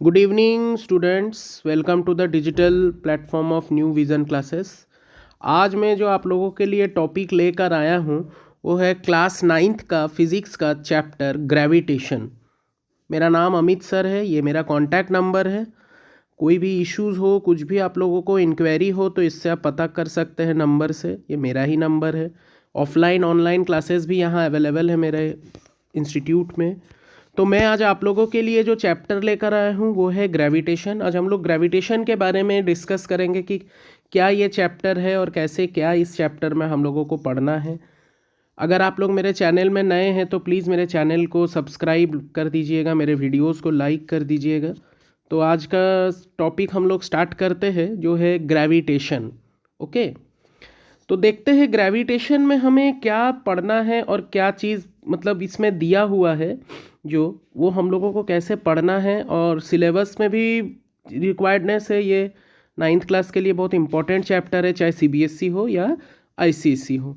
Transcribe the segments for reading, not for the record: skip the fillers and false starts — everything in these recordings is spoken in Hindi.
Good evening students, welcome to the digital platform of New Vision Classes. आज मैं जो आप लोगों के लिए टॉपिक लेकर आया हूँ वो है क्लास 9th का फिज़िक्स का चैप्टर ग्रेविटेशन। मेरा नाम अमित सर है, ये मेरा कॉन्टैक्ट नंबर है। कोई भी इश्यूज़ हो, कुछ भी आप लोगों को इंक्वायरी हो तो इससे आप पता कर सकते हैं नंबर से, ये मेरा ही नंबर है। ऑफलाइन ऑनलाइन क्लासेस भी यहाँ अवेलेबल है मेरे इंस्टीट्यूट में। तो मैं आज आप लोगों के लिए जो चैप्टर लेकर आया हूँ वो है ग्रेविटेशन। आज हम लोग ग्रेविटेशन के बारे में डिस्कस करेंगे कि क्या ये चैप्टर है और कैसे क्या इस चैप्टर में हम लोगों को पढ़ना है। अगर आप लोग मेरे चैनल में नए हैं तो प्लीज़ मेरे चैनल को सब्सक्राइब कर दीजिएगा, मेरे वीडियोस को लाइक कर दीजिएगा। तो आज का टॉपिक हम लोग स्टार्ट करते हैं जो है ग्रेविटेशन। ओके, तो देखते हैं ग्रेविटेशन में हमें क्या पढ़ना है और क्या चीज़ मतलब इसमें दिया हुआ है जो वो हम लोगों को कैसे पढ़ना है, और सिलेबस में भी रिक्वायर्डनेस है। ये 9th क्लास के लिए बहुत इंपॉर्टेंट चैप्टर है, चाहे सीबीएसई हो या आईसीएसई हो।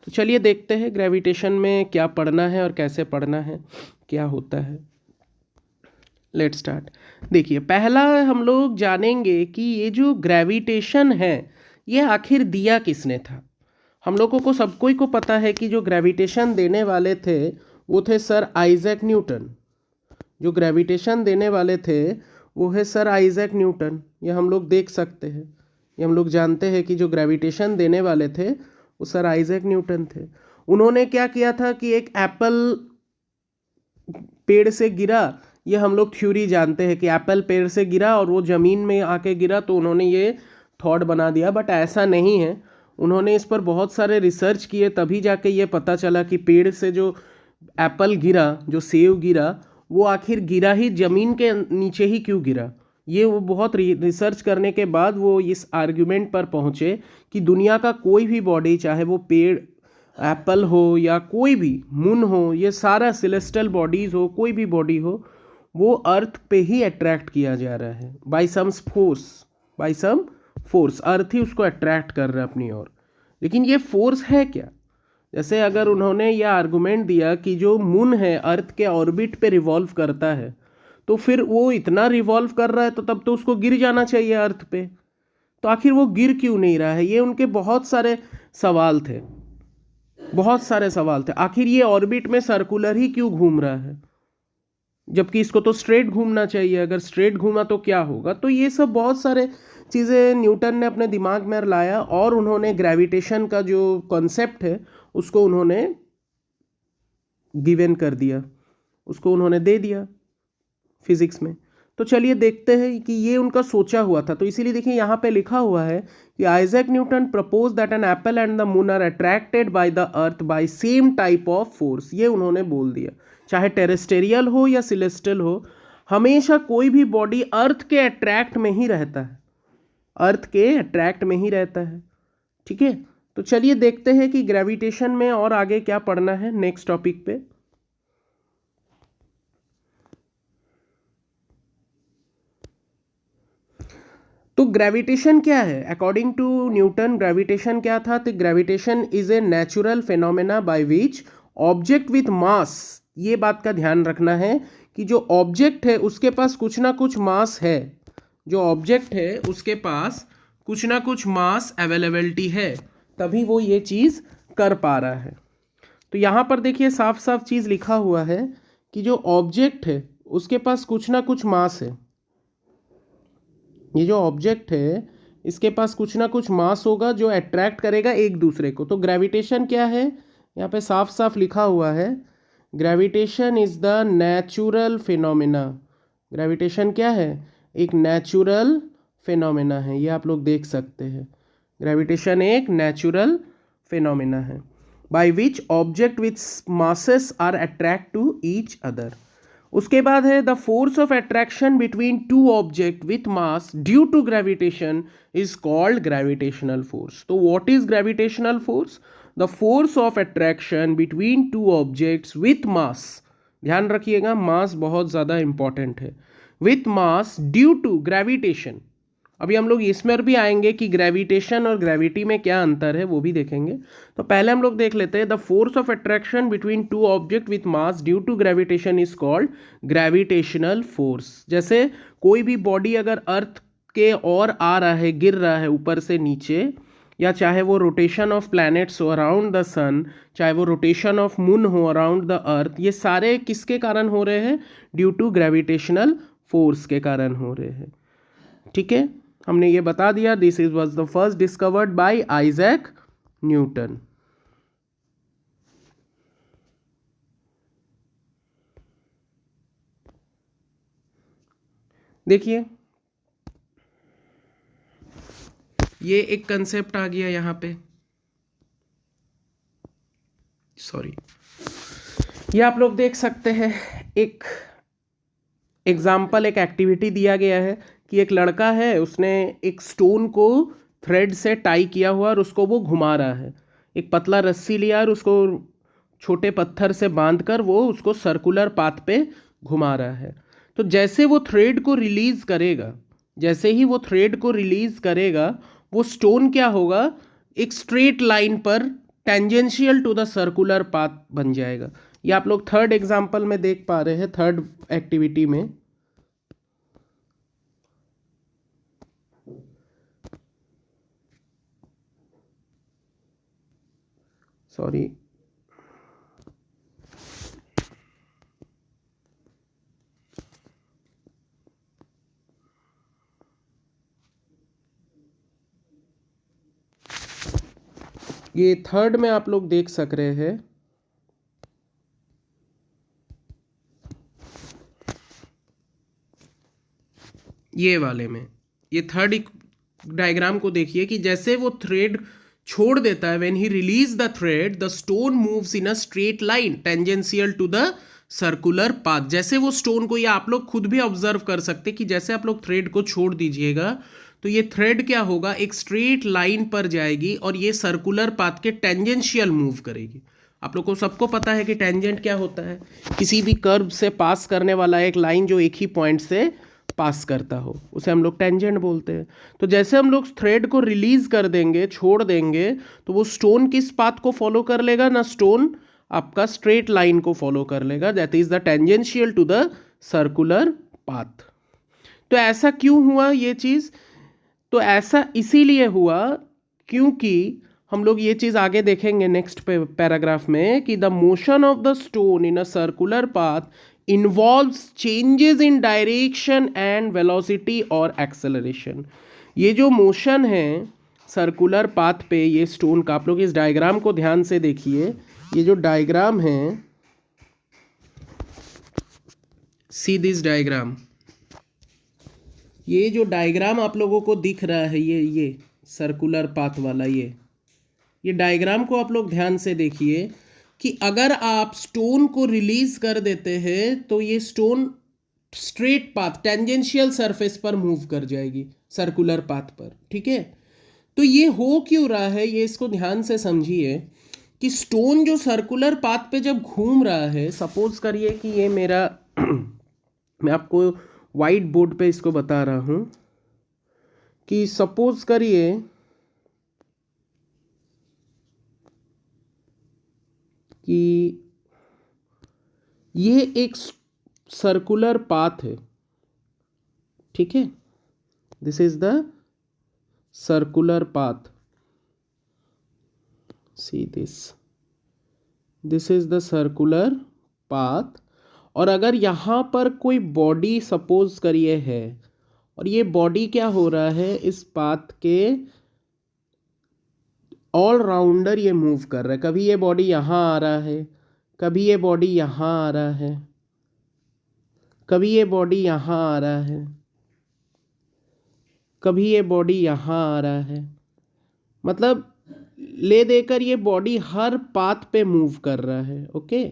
तो चलिए देखते हैं ग्रेविटेशन में क्या पढ़ना है और कैसे पढ़ना है, क्या होता है। Let start. देखिए, पहला हम लोग जानेंगे कि ये जो ग्रेविटेशन है ये आखिर दिया किसने था। हम लोगों को सबको ही को पता है कि जो ग्रेविटेशन देने वाले थे वो थे सर आइजैक न्यूटन। जो ग्रेविटेशन देने वाले थे वो है सर आइजैक न्यूटन। ये हम लोग देख सकते हैं, ये हम लोग जानते हैं कि जो ग्रेविटेशन देने वाले थे वो सर आइजैक न्यूटन थे। उन्होंने क्या किया था कि एक एप्पल पेड़ से गिरा, ये हम लोग थ्योरी जानते हैं कि एप्पल पेड़ से गिरा और वो ज़मीन में आके गिरा, तो उन्होंने ये थॉट बना दिया। बट ऐसा नहीं है, उन्होंने इस पर बहुत सारे रिसर्च किए, तभी जाके ये पता चला कि पेड़ से जो एप्पल गिरा, जो सेब गिरा, वो आखिर गिरा ही ज़मीन के नीचे ही क्यों गिरा। ये वो बहुत रिसर्च करने के बाद वो इस आर्ग्यूमेंट पर पहुँचे कि दुनिया का कोई भी बॉडी, चाहे वो पेड़ एप्पल हो या कोई भी मून हो, ये सारा सेलेस्टियल बॉडीज़ हो, कोई भी बॉडी हो, वो अर्थ पे ही अट्रैक्ट किया जा रहा है by some force. By some force earth ही उसको अट्रैक्ट कर रहा है अपनी ओर। लेकिन ये फोर्स है क्या? जैसे अगर उन्होंने यह आर्गुमेंट दिया कि जो मून है अर्थ के ऑर्बिट पे रिवॉल्व करता है, तो फिर वो इतना रिवॉल्व कर रहा है तो तब तो उसको गिर जाना चाहिए अर्थ पे। तो आखिर वो गिर क्यों नहीं रहा है? ये उनके बहुत सारे सवाल थे, बहुत सारे सवाल थे। आखिर ये ऑर्बिट में सर्कुलर ही क्यों घूम रहा है, जबकि इसको तो स्ट्रेट घूमना चाहिए। अगर स्ट्रेट घूमा तो क्या होगा? तो ये सब बहुत सारे चीज़ें न्यूटन ने अपने दिमाग में लाया और उन्होंने ग्रेविटेशन का जो कॉन्सेप्ट है उसको उन्होंने गिवन कर दिया, उसको उन्होंने दे दिया फिजिक्स में। तो चलिए देखते हैं कि ये उनका सोचा हुआ था। तो इसीलिए देखिए यहाँ पे लिखा हुआ है कि Isaac Newton propose that an apple and the moon are attracted by the earth by same type of force. ये उन्होंने बोल दिया, चाहे टेरेस्टेरियल हो या सिलेस्टियल हो, हमेशा कोई भी बॉडी अर्थ के अट्रैक्ट में ही रहता है, अर्थ के अट्रैक्ट में ही रहता है। ठीक है, तो चलिए देखते हैं कि ग्रेविटेशन में और आगे क्या पढ़ना है नेक्स्ट टॉपिक पे। तो ग्रेविटेशन क्या है? अकॉर्डिंग टू न्यूटन ग्रेविटेशन क्या था? तो gravitation is a natural phenomena bye which object with मास, ये बात का ध्यान रखना है कि जो ऑब्जेक्ट है उसके पास कुछ ना कुछ मास है, जो ऑब्जेक्ट है उसके पास कुछ ना कुछ मास अवेलेबिलिटी है, तभी वो ये चीज़ कर पा रहा है। तो यहाँ पर देखिए साफ साफ चीज़ लिखा हुआ है कि जो ऑब्जेक्ट है उसके पास कुछ ना कुछ मास है। ये जो ऑब्जेक्ट है इसके पास कुछ ना कुछ मास होगा जो अट्रैक्ट करेगा एक दूसरे को। तो ग्रेविटेशन क्या है? यहाँ पे साफ साफ लिखा हुआ है, gravitation is the natural phenomena. Gravitation क्या है? एक नेचुरल फिनोमेना है, ये आप लोग देख सकते हैं। ग्रेविटेशन एक नेचुरल फिनोमेना है by which object with masses are attract to each other. उसके बाद है the force of attraction between two object with mass due to gravitation is called gravitational force. तो what is gravitational force? The force of attraction between two objects with mass, ध्यान रखिएगा मास बहुत ज़्यादा इंपॉर्टेंट है, with mass due to gravitation. अभी हम लोग इसमें भी आएंगे कि ग्रेविटेशन और ग्रेविटी में क्या अंतर है वो भी देखेंगे। तो पहले हम लोग देख लेते हैं the force of attraction between two object with mass due to gravitation is called gravitational force. जैसे कोई भी बॉडी अगर अर्थ के और आ रहा है, गिर रहा है ऊपर से नीचे, या चाहे वो रोटेशन ऑफ प्लैनेट्स हो अराउंड द सन, चाहे वो रोटेशन ऑफ मून हो अराउंड द अर्थ, ये सारे किसके कारण हो रहे हैं? ड्यू टू ग्रेविटेशनल फोर्स के कारण हो रहे हैं। ठीक है, हमने ये बता दिया। This is was the first discovered by Isaac Newton. देखिए ये एक कंसेप्ट आ गया यहाँ पे, सॉरी, ये आप लोग देख सकते हैं। एक एग्जाम्पल, एक एक्टिविटी दिया गया है कि एक लड़का है, उसने एक स्टोन को थ्रेड से टाई किया हुआ और उसको वो घुमा रहा है। एक पतला रस्सी लिया और उसको छोटे पत्थर से बांधकर वो उसको सर्कुलर पाथ पे घुमा रहा है। तो जैसे वो थ्रेड को रिलीज करेगा, जैसे ही वो थ्रेड को रिलीज करेगा, वो स्टोन क्या होगा? एक स्ट्रेट लाइन पर tangential to the circular path बन जाएगा। ये आप लोग थर्ड एग्जाम्पल में देख पा रहे हैं, थर्ड एक्टिविटी में। सॉरी, ये थर्ड में आप लोग देख सक रहे हैं। ये वाले में, ये थर्ड डायग्राम को देखिए कि जैसे वो थ्रेड छोड़ देता है, when he release the thread the stone moves in a straight line tangential to the circular path. जैसे वो स्टोन को, ये आप लोग खुद भी ऑब्जर्व कर सकते कि जैसे आप लोग थ्रेड को छोड़ दीजिएगा तो ये थ्रेड क्या होगा? एक स्ट्रेट लाइन पर जाएगी और ये सर्कुलर पाथ के टेंजेंशियल मूव करेगी। आप लोग को सबको पता है कि टेंजेंट क्या होता है? किसी भी कर्व से पास करने वाला एक लाइन जो एक ही पॉइंट से पास करता हो, उसे हम लोग टेंजेंट बोलते हैं। तो जैसे हम लोग थ्रेड को रिलीज कर देंगे, छोड़ देंगे, तो वो स्टोन किस पाथ को फॉलो कर लेगा ना? स्टोन आपका स्ट्रेट लाइन को फॉलो कर लेगा, that is the tangential to the circular path. तो ऐसा क्यों हुआ ये चीज? तो ऐसा इसीलिए हुआ क्योंकि हम लोग ये चीज आगे देखेंगे नेक्स्ट पैराग्राफ में कि the motion of the stone in a circular path involves changes in direction and velocity और acceleration। ये जो मोशन है सर्कुलर पाथ पे ये स्टोन का, आप लोग इस डायग्राम को ध्यान से देखिए। ये जो डायग्राम है, सी दिस डायग्राम, ये जो डायग्राम आप लोगों को दिख रहा है, ये सर्कुलर पाथ वाला, ये डायग्राम को आप लोग ध्यान से देखिए कि अगर आप स्टोन को रिलीज कर देते हैं तो ये stone straight path, tangential surface पर मूव कर जाएगी, सर्कुलर पाथ पर। ठीक है, तो ये हो क्यों रहा है, ये इसको ध्यान से समझिए कि स्टोन जो सर्कुलर पाथ पे जब घूम रहा है, सपोज करिए कि ये मेरा मैं आपको वाइट बोर्ड पे इसको बता रहा हूं कि सपोज करिए कि ये एक सर्कुलर पाथ है। ठीक है, this is the circular path, see this is the circular path. और अगर यहाँ पर कोई बॉडी सपोज करिए है, और ये बॉडी क्या हो रहा है, इस पाथ के ऑल राउंडर ये मूव कर रहा है। कभी ये बॉडी यहाँ आ रहा है, कभी ये बॉडी यहाँ आ रहा है, कभी ये बॉडी यहाँ आ रहा है, कभी ये बॉडी यहाँ आ रहा है। मतलब ले देकर ये बॉडी हर पाथ पे मूव कर रहा है। ओके,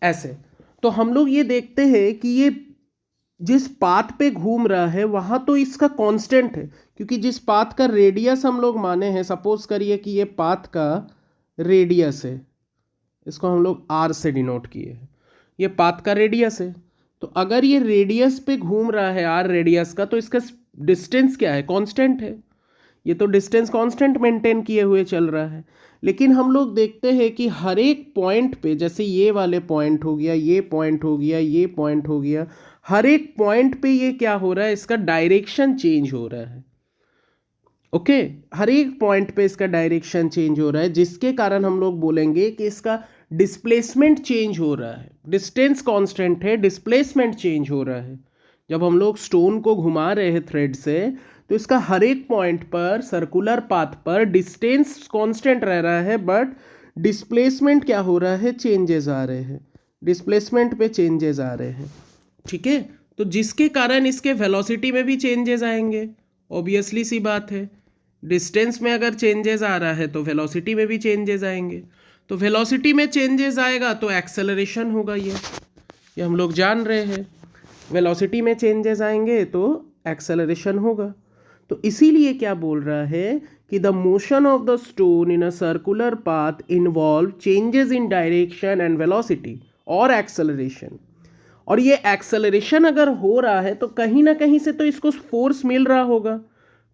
ऐसे। तो हम लोग ये देखते हैं कि ये जिस पाथ पे घूम रहा है वहां तो इसका कांस्टेंट है, क्योंकि जिस पाथ का रेडियस हम लोग माने हैं, सपोज करिए कि ये पाथ का रेडियस है, इसको हम लोग आर से डिनोट किए हैं, ये पाथ का रेडियस है। तो अगर ये रेडियस पे घूम रहा है, आर रेडियस का, तो इसका डिस्टेंस क्या है, कांस्टेंट है, ये तो डिस्टेंस कांस्टेंट मेंटेन किए हुए चल रहा है। लेकिन हम लोग देखते हैं कि हर एक पॉइंट पे, जैसे ये वाले पॉइंट हो गया, ये पॉइंट हो गया, ये पॉइंट हो गया, हर एक पॉइंट पे ये क्या हो रहा है, इसका डायरेक्शन चेंज हो रहा है। ओके, हर एक पॉइंट पे इसका डायरेक्शन चेंज हो रहा है, जिसके कारण हम लोग बोलेंगे कि इसका डिस्प्लेसमेंट चेंज हो रहा है। डिस्टेंस कांस्टेंट है, डिस्प्लेसमेंट चेंज हो रहा है। जब हम लोग स्टोन को घुमा रहे हैं थ्रेड से, तो इसका हर एक पॉइंट पर, सर्कुलर पाथ पर डिस्टेंस कांस्टेंट रह रहा है, बट डिस्प्लेसमेंट क्या हो रहा है, चेंजेस आ रहे हैं, डिस्प्लेसमेंट पे चेंजेस आ रहे हैं। ठीक है, तो जिसके कारण इसके वेलोसिटी में भी चेंजेस आएंगे, ऑब्वियसली सी बात है। डिस्टेंस में अगर चेंजेस आ रहा है तो वेलोसिटी में भी चेंजेस आएंगे, तो वेलोसिटी में चेंजेस आएगा तो एक्सेलरेशन होगा, ये हम लोग जान रहे हैं। वेलोसिटी में चेंजेस आएंगे तो एक्सेलरेशन होगा। तो इसीलिए क्या बोल रहा है कि the motion of the stone in a circular path involve changes in direction and velocity और एक्सेलरेशन। और ये एक्सेलरेशन अगर हो रहा है तो कहीं ना कहीं से तो इसको फोर्स मिल रहा होगा,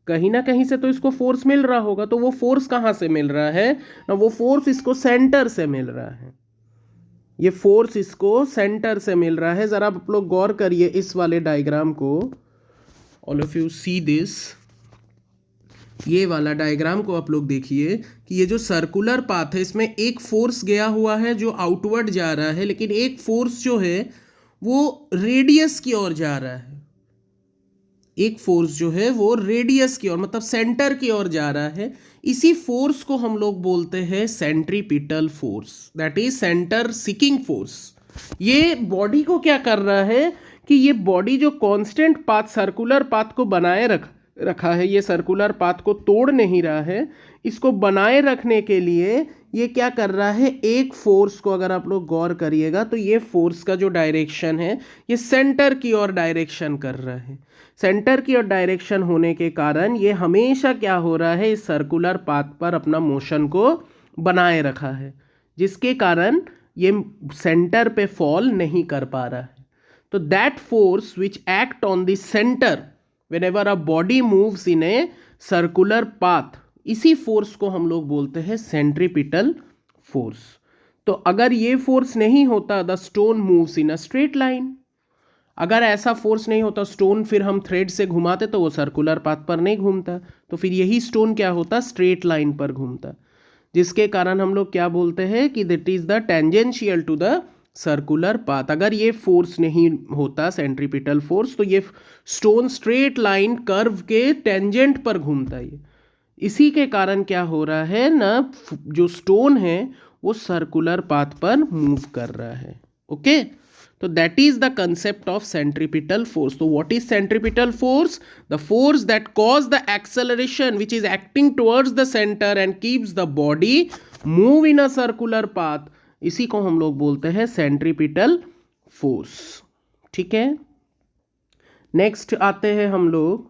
कहीं ना कहीं से तो इसको फोर्स मिल रहा होगा। तो वो फोर्स कहाँ से मिल रहा है ना, वो फोर्स इसको सेंटर से मिल रहा है, ये फोर्स इसको सेंटर से मिल रहा है। जरा आप लोग गौर करिए इस वाले डायग्राम को, all of you see this, ये वाला डायग्राम को आप लोग देखिए कि ये जो सर्कुलर पाथ है इसमें एक फोर्स गया हुआ है जो आउटवर्ड जा रहा है, लेकिन एक फोर्स जो है वो रेडियस की ओर जा रहा है। एक फोर्स जो है वो रेडियस की ओर, मतलब सेंटर की ओर जा रहा है। इसी फोर्स को हम लोग बोलते हैं centripetal force, that is centre seeking force. ये बॉडी को क्या कर रहा है कि ये बॉडी जो कांस्टेंट पाथ, सर्कुलर पाथ को बनाए रखा है, ये सर्कुलर पाथ को तोड़ नहीं रहा है, इसको बनाए रखने के लिए ये क्या कर रहा है, एक फोर्स को अगर आप लोग गौर करिएगा तो ये फोर्स का जो डायरेक्शन है ये सेंटर की ओर डायरेक्शन कर रहा है। सेंटर की ओर डायरेक्शन होने के कारण ये हमेशा क्या हो रहा है, इस सर्कुलर पाथ पर अपना मोशन को बनाए रखा है, जिसके कारण ये सेंटर पे फॉल नहीं कर पा रहा है। तो that force which act on the centre whenever a body moves in a circular path, इसी फोर्स को हम लोग बोलते हैं सेंट्रीपिटल फोर्स। तो अगर ये फोर्स नहीं होता, the stone moves in a straight line. अगर ऐसा फोर्स नहीं होता, स्टोन फिर हम थ्रेड से घुमाते तो वो सर्कुलर पाथ पर नहीं घूमता, तो फिर यही स्टोन क्या होता, स्ट्रेट लाइन पर घूमता, जिसके कारण हम लोग क्या बोलते हैं कि that is the tangential to the circular path. अगर ये फोर्स नहीं होता, सेंट्रीपिटल फोर्स, तो ये स्टोन स्ट्रेट लाइन कर्व के टेंजेंट पर घूमता है। इसी के कारण क्या हो रहा है ना, जो स्टोन है वो सर्कुलर पाथ पर मूव कर रहा है। ओके, तो that is the concept of centripetal force. तो what is centripetal force? The force that cause the acceleration which is acting towards the centre and keeps the body move in a circular path, इसी को हम लोग बोलते हैं सेंट्रीपिटल फोर्स। ठीक है, नेक्स्ट आते हैं हम लोग,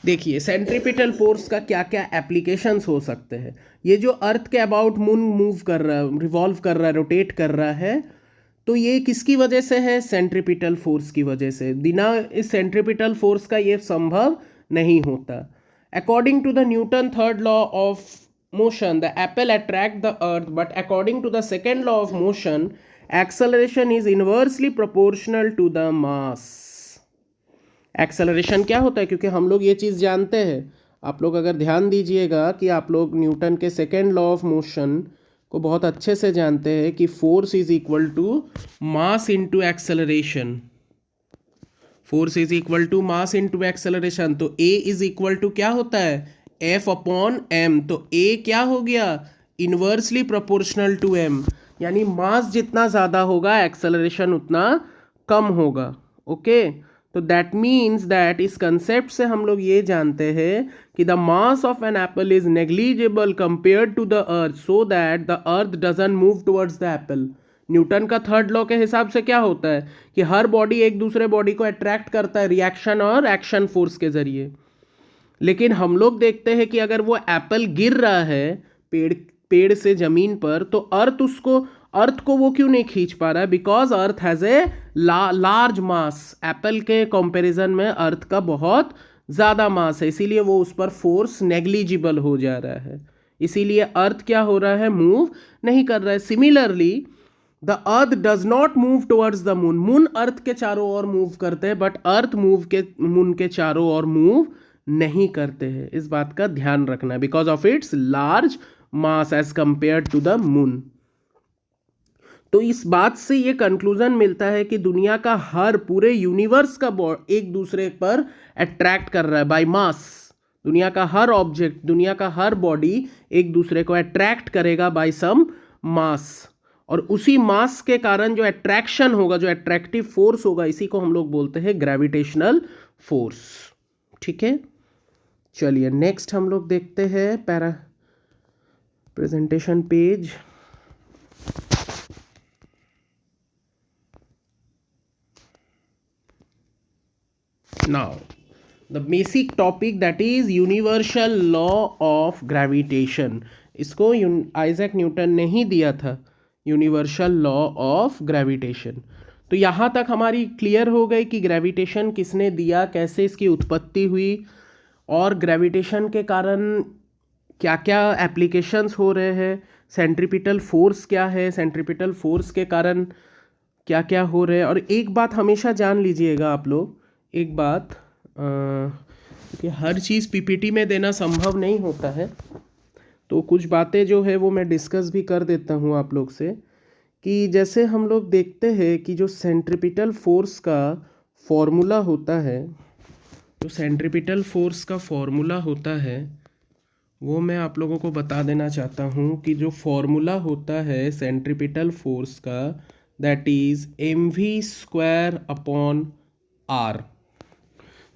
देखिए सेंट्रीपिटल फोर्स का क्या क्या एप्लीकेशंस हो सकते हैं। ये जो अर्थ के अबाउट मून मूव कर रहा है, रिवॉल्व कर रहा है, रोटेट कर रहा है, तो ये किसकी वजह से है, सेंट्रीपिटल फोर्स की वजह से। बिना इस सेंट्रीपिटल फोर्स का ये संभव नहीं होता। According to the Newton third law of motion, the apple attract the earth, but according to the second law of motion, acceleration is inversely proportional to the mass. Acceleration क्या होता है, क्योंकि हम लोग ये चीज़ जानते हैं, आप लोग अगर ध्यान दीजिएगा कि आप लोग न्यूटन के सेकेंड लॉ ऑफ मोशन को बहुत अच्छे से जानते हैं कि force is equal to mass into acceleration. Force is equal to mass into acceleration. तो ए इज इक्वल टू क्या होता है, एफ अपॉन एम। तो ए क्या हो गया, इनवर्सली प्रोपोर्शनल टू एम, यानी मास जितना ज़्यादा होगा एक्सेलरेशन उतना कम होगा। ओके, तो दैट मीन्स दैट इस कंसेप्ट से हम लोग ये जानते हैं कि the mass of an apple is negligible compare to the earth, so that the earth doesn't move towards the apple. Newton का थर्ड लॉ के हिसाब से क्या होता है कि हर बॉडी एक दूसरे बॉडी को अट्रैक्ट करता है रिएक्शन और एक्शन फोर्स के जरिए। लेकिन हम लोग देखते हैं कि अगर वो एप्पल गिर रहा है पेड़ से जमीन पर, तो अर्थ उसको अर्थ को वो क्यों नहीं खींच पा रहा है? Because earth has a large mass. Apple के कंपैरिजन में अर्थ का बहुत ज़्यादा मास है, इसीलिए वो उस पर फोर्स नेग्लिजिबल हो जा रहा है, इसीलिए अर्थ क्या हो रहा है? मूव नहीं कर रहा है। Similarly the earth does not move towards the moon. Moon earth के चारों ओर मूव करते हैं, बट अर्थ मून के चारों ओर मूव नहीं करते हैं। इस बात का ध्यान रखना है, because of its large mass as compare to the moon. तो इस बात से ये कंक्लूजन मिलता है कि दुनिया का हर, पूरे यूनिवर्स का एक दूसरे पर अट्रैक्ट कर रहा है बाय मास। दुनिया का हर ऑब्जेक्ट, दुनिया का हर बॉडी एक दूसरे को अट्रैक्ट करेगा बाय सम मास, और उसी मास के कारण जो अट्रैक्शन होगा, जो अट्रैक्टिव फोर्स होगा, इसी को हम लोग बोलते हैं ग्रेविटेशनल फोर्स। ठीक है, चलिए नेक्स्ट हम लोग देखते हैं presentation page. Now the basic topic, that is universal law of gravitation। इसको आइजैक न्यूटन ने ही दिया था, यूनिवर्सल लॉ ऑफ ग्रेविटेशन। तो यहाँ तक हमारी क्लियर हो गई कि ग्रेविटेशन किसने दिया, कैसे इसकी उत्पत्ति हुई, और ग्रेविटेशन के कारण क्या क्या एप्लीकेशंस हो रहे हैं, सेंट्रीपिटल फोर्स क्या है, सेंट्रीपिटल फोर्स के कारण क्या क्या हो रहे हैं। और एक बात हमेशा जान लीजिएगा आप लोग, एक बात, क्योंकि हर चीज़ पीपीटी में देना संभव नहीं होता है, तो कुछ बातें जो है वो मैं डिस्कस भी कर देता हूँ आप लोग से। कि जैसे हम लोग देखते हैं कि जो सेंट्रीपिटल फोर्स का फॉर्मूला होता है, जो सेंट्रीपिटल फोर्स का फॉर्मूला होता है वो मैं आप लोगों को बता देना चाहता हूँ कि जो फॉर्मूला होता है सेंट्रीपिटल फोर्स का, that is mv² upon r।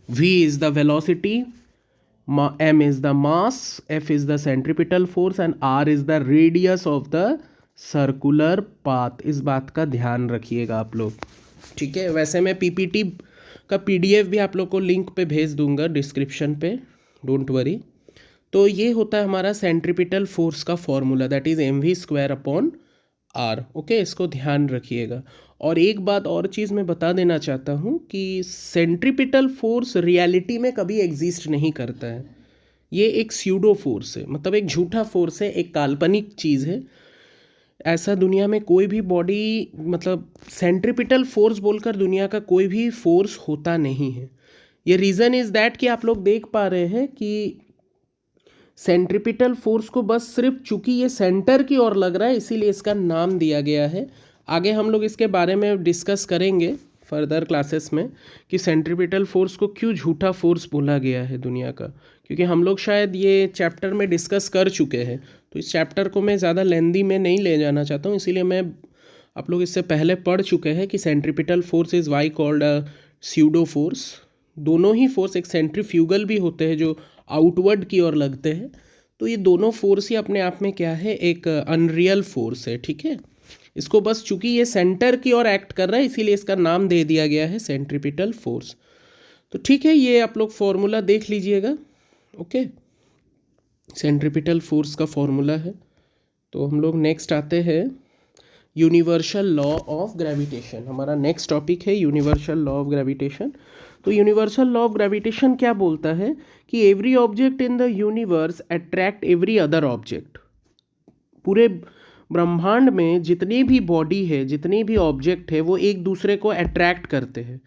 v is the velocity, m is the mass, f is the centripetal force and r is the radius of the circular path। इस बात का ध्यान रखिएगा आप लोग, ठीक है। वैसे मैं पीपीटी का पीडीएफ भी आप लोग को लिंक पे भेज दूंगा डिस्क्रिप्शन पे, डोंट वरी। तो ये होता है हमारा सेंट्रीपिटल फोर्स का formula, that is mv² upon r। Okay, इसको ध्यान रखिएगा। और एक बात और चीज़ मैं बता देना चाहता हूँ कि सेंट्रीपिटल फोर्स रियलिटी में कभी एग्जिस्ट नहीं करता है। ये एक स्यूडो फोर्स है, मतलब एक झूठा फोर्स है, एक काल्पनिक चीज़ है। ऐसा दुनिया में कोई भी बॉडी, मतलब सेंट्रीपिटल फोर्स बोलकर दुनिया का कोई भी फोर्स होता नहीं है। ये रीज़न इज़ दैट कि आप लोग देख पा रहे हैं कि सेंट्रीपिटल फोर्स को बस सिर्फ, चूंकि ये सेंटर की ओर लग रहा है इसीलिए इसका नाम दिया गया है। आगे हम लोग इसके बारे में डिस्कस करेंगे फर्दर क्लासेस में कि सेंट्रीपिटल फोर्स को क्यों झूठा फोर्स बोला गया है दुनिया का, क्योंकि हम लोग शायद ये चैप्टर में डिस्कस कर चुके हैं। तो इस चैप्टर को मैं ज़्यादा लेंदी में नहीं ले जाना चाहता हूँ, इसीलिए मैं, आप लोग इससे पहले पढ़ चुके हैं कि centripetal force is why called a pseudo force. दोनों ही फोर्स, एक सेंट्रीफ्यूगल भी होते हैं जो आउटवर्ड की ओर लगते हैं, तो ये दोनों फोर्स ही अपने आप में क्या है, एक अनरियल फोर्स है, ठीक है। इसको बस चूंकि ये सेंटर की ओर एक्ट कर रहा है इसीलिए इसका नाम दे दिया गया है सेंट्रीपिटल फोर्स। तो ठीक है, ये आप लोग फॉर्मूला देख लीजिएगा। ओके, सेंट्रीपिटल फोर्स का फॉर्मूला है। तो हम लोग नेक्स्ट आते हैं यूनिवर्सल लॉ ऑफ ग्रेविटेशन। हमारा नेक्स्ट टॉपिक है यूनिवर्सल लॉ ऑफ ग्रेविटेशन। तो यूनिवर्सल लॉ ऑफ ग्रेविटेशन क्या बोलता है कि every object in the universe attract every other object. पूरे ब्रह्मांड में जितनी भी बॉडी है, जितनी भी ऑब्जेक्ट है, वो एक दूसरे को अट्रैक्ट करते हैं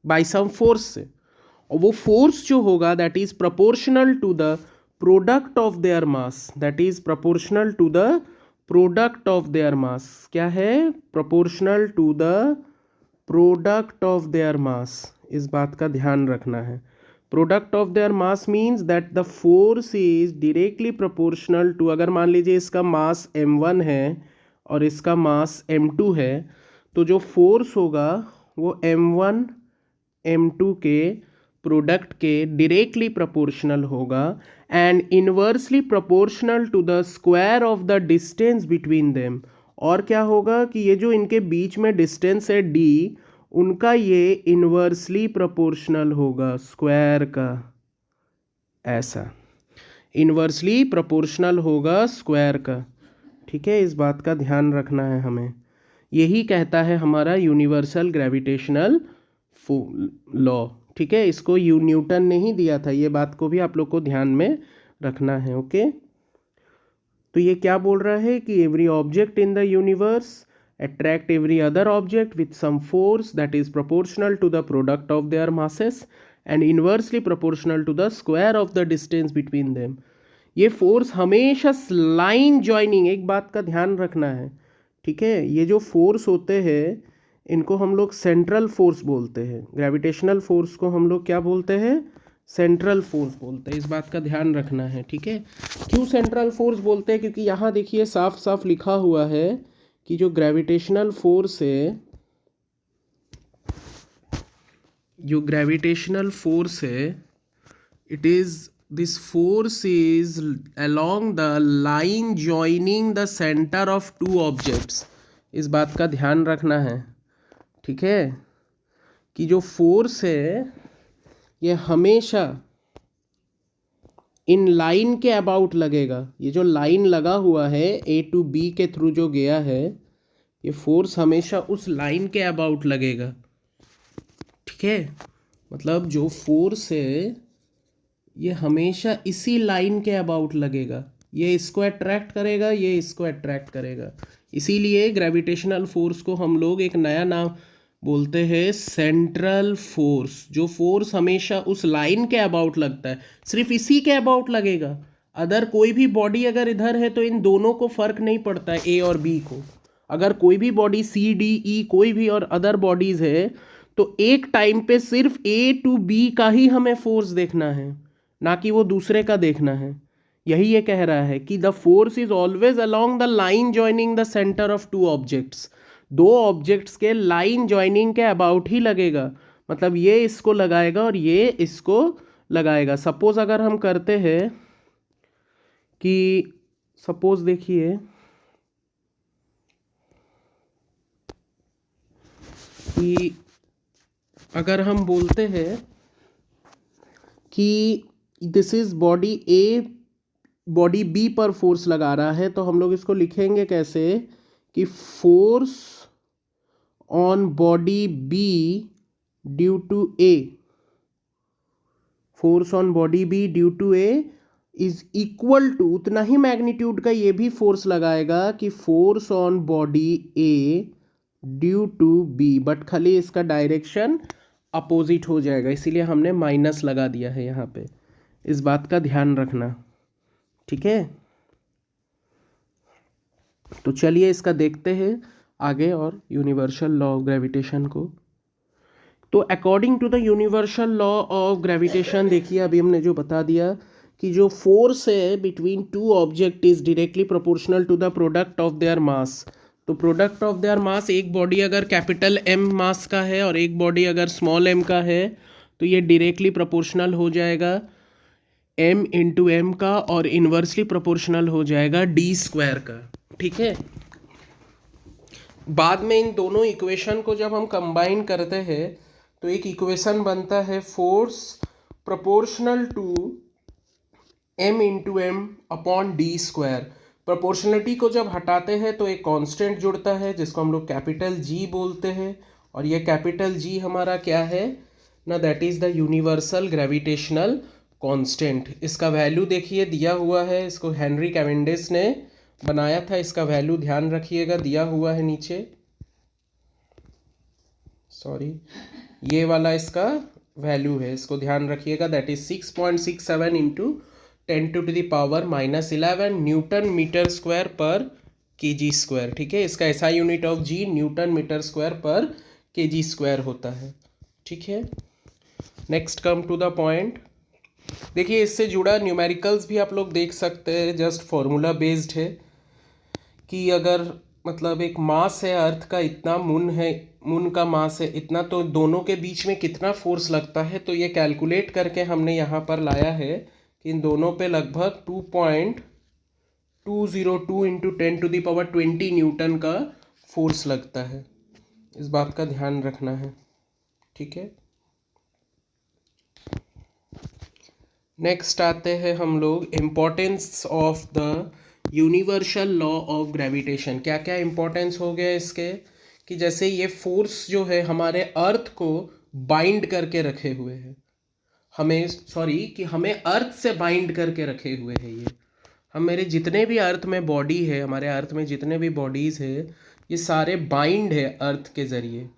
बाय सम फोर्स से, और वो फोर्स जो होगा that is proportional to the product of their mass, that is proportional to the product of their mass. क्या है? Proportional to the product of their mass. इस बात का ध्यान रखना है। Product of their mass means that the force is directly proportional to, अगर मान लीजिए इसका मास m1 है और इसका मास m2 है, तो जो फोर्स होगा वो m1 m2 के प्रोडक्ट के डायरेक्टली प्रोपोर्शनल होगा and inversely proportional to the square of the distance between them. और क्या होगा कि ये जो इनके बीच में डिस्टेंस है d, उनका ये इनवर्सली प्रोपोर्शनल होगा स्क्वायर का, ऐसा इनवर्सली प्रोपोर्शनल होगा स्क्वायर का, ठीक है, इस बात का ध्यान रखना है हमें। यही कहता है हमारा यूनिवर्सल ग्रेविटेशनल लॉ। ठीक है, इसको न्यूटन ने ही दिया था, ये बात को भी आप लोग को ध्यान में रखना है। ओके, तो ये क्या बोल रहा है कि every object in the universe attract every other object with some force that is proportional to the product of their masses and inversely proportional to the square of the distance between them। ये फोर्स हमेशा लाइन जॉइनिंग, एक बात का ध्यान रखना है। ठीक है, ये जो फोर्स होते हैं इनको हम लोग सेंट्रल फोर्स बोलते हैं। ग्रेविटेशनल फोर्स को हम लोग क्या बोलते हैं? सेंट्रल फोर्स बोलते हैं, इस बात का ध्यान रखना है। ठीक है, क्यों सेंट्रल फोर्स बोलते हैं? क्योंकि यहाँ देखिए साफ साफ लिखा हुआ है कि जो ग्रेविटेशनल फोर्स है, जो ग्रेविटेशनल फोर्स है, it is this force is along the line joining the centre of two objects. इस बात का ध्यान रखना है। ठीक है, कि जो फोर्स है ये हमेशा इन लाइन के अबाउट लगेगा। ये जो लाइन लगा हुआ है ए टू बी के थ्रू जो गया है, ये फोर्स हमेशा उस लाइन के अबाउट लगेगा। ठीक है, मतलब जो फोर्स है ये हमेशा इसी लाइन के अबाउट लगेगा। ये इसको अट्रैक्ट करेगा, ये इसको अट्रैक्ट करेगा। इसीलिए ग्रेविटेशनल फोर्स को हम लोग एक नया नाम बोलते हैं सेंट्रल फोर्स। जो फोर्स हमेशा उस लाइन के अबाउट लगता है, सिर्फ इसी के अबाउट लगेगा। अदर कोई भी बॉडी अगर इधर है तो इन दोनों को फर्क नहीं पड़ता है, ए और बी को। अगर कोई भी बॉडी सी डी ई कोई भी और अदर बॉडीज है तो एक टाइम पे सिर्फ ए टू बी का ही हमें फोर्स देखना है, ना कि वो दूसरे का देखना है। यही ये कह रहा है कि the force is always along the line joining the centre of two objects. दो ऑब्जेक्ट्स के लाइन जॉइनिंग के अबाउट ही लगेगा, मतलब ये इसको लगाएगा और ये इसको लगाएगा। सपोज अगर हम करते हैं कि सपोज देखिए कि अगर हम बोलते हैं कि this is body A, body B पर फोर्स लगा रहा है, तो हम लोग इसको लिखेंगे कैसे कि force on body B due to A, force on body B due to A is equal to, उतना ही मैग्नीट्यूड का ये भी फोर्स लगाएगा कि force on body A due to B, but खाली इसका डायरेक्शन अपोजिट हो जाएगा, इसीलिए हमने माइनस लगा दिया है यहाँ पे। इस बात का ध्यान रखना। ठीक है, तो चलिए इसका देखते हैं आगे और यूनिवर्सल लॉ ऑफ ग्रेविटेशन को। तो according to the universal law of gravitation, देखिए अभी हमने जो बता दिया कि जो फोर्स है between two object is directly proportional to the product of their mass. तो प्रोडक्ट ऑफ देयर मास, एक बॉडी अगर कैपिटल एम मास का है और एक बॉडी अगर स्मॉल एम का है तो ये डायरेक्टली प्रोपोर्शनल हो जाएगा m इंटू एम का, और इन्वर्सली प्रोपोर्शनल हो जाएगा डी स्क्वायर का। ठीक है, बाद में इन दोनों इक्वेशन को जब हम कंबाइन करते हैं तो एक इक्वेशन बनता है force proportional to m into m upon d square. Proportionality को जब हटाते हैं तो एक कांस्टेंट जुड़ता है जिसको हम लोग कैपिटल जी बोलते हैं, और ये कैपिटल जी हमारा क्या है ना, that is the universal gravitational constant. इसका वैल्यू देखिए दिया हुआ है, इसको हेनरी कैवेंडिश ने बनाया था, इसका वैल्यू ध्यान रखिएगा, दिया हुआ है नीचे, सॉरी ये वाला इसका वैल्यू है, इसको ध्यान रखिएगा, that is 6.67 into 10 to the power -11 newton metre square पर केजी स्क्वायर। ठीक है, इसका SI unit of G newton metre square पर केजी स्क्वायर होता है। ठीक है, next come to the point. देखिए इससे जुड़ा न्यूमेरिकल्स भी आप लोग देख सकते हैं, जस्ट फॉर्मूला बेस्ड है कि अगर मतलब एक मास है अर्थ का इतना, मून है, मून का मास है इतना, तो दोनों के बीच में कितना फोर्स लगता है, तो ये कैलकुलेट करके हमने यहाँ पर लाया है कि इन दोनों पे लगभग 2.202 into 10 to the power 20 newton का फोर्स लगता है। इस बात का ध्यान रखना है। ठीक है, नेक्स्ट आते हैं हम लोग importance of the universal law of gravitation. क्या क्या इंपॉर्टेंस हो गया इसके, कि जैसे ये फोर्स जो है हमारे अर्थ को बाइंड करके रखे हुए है, हमें अर्थ से बाइंड करके रखे हुए हैं। ये हम मेरे जितने भी अर्थ में बॉडी है, हमारे अर्थ में जितने भी बॉडीज है, ये सारे बाइंड है अर्थ के जरिए,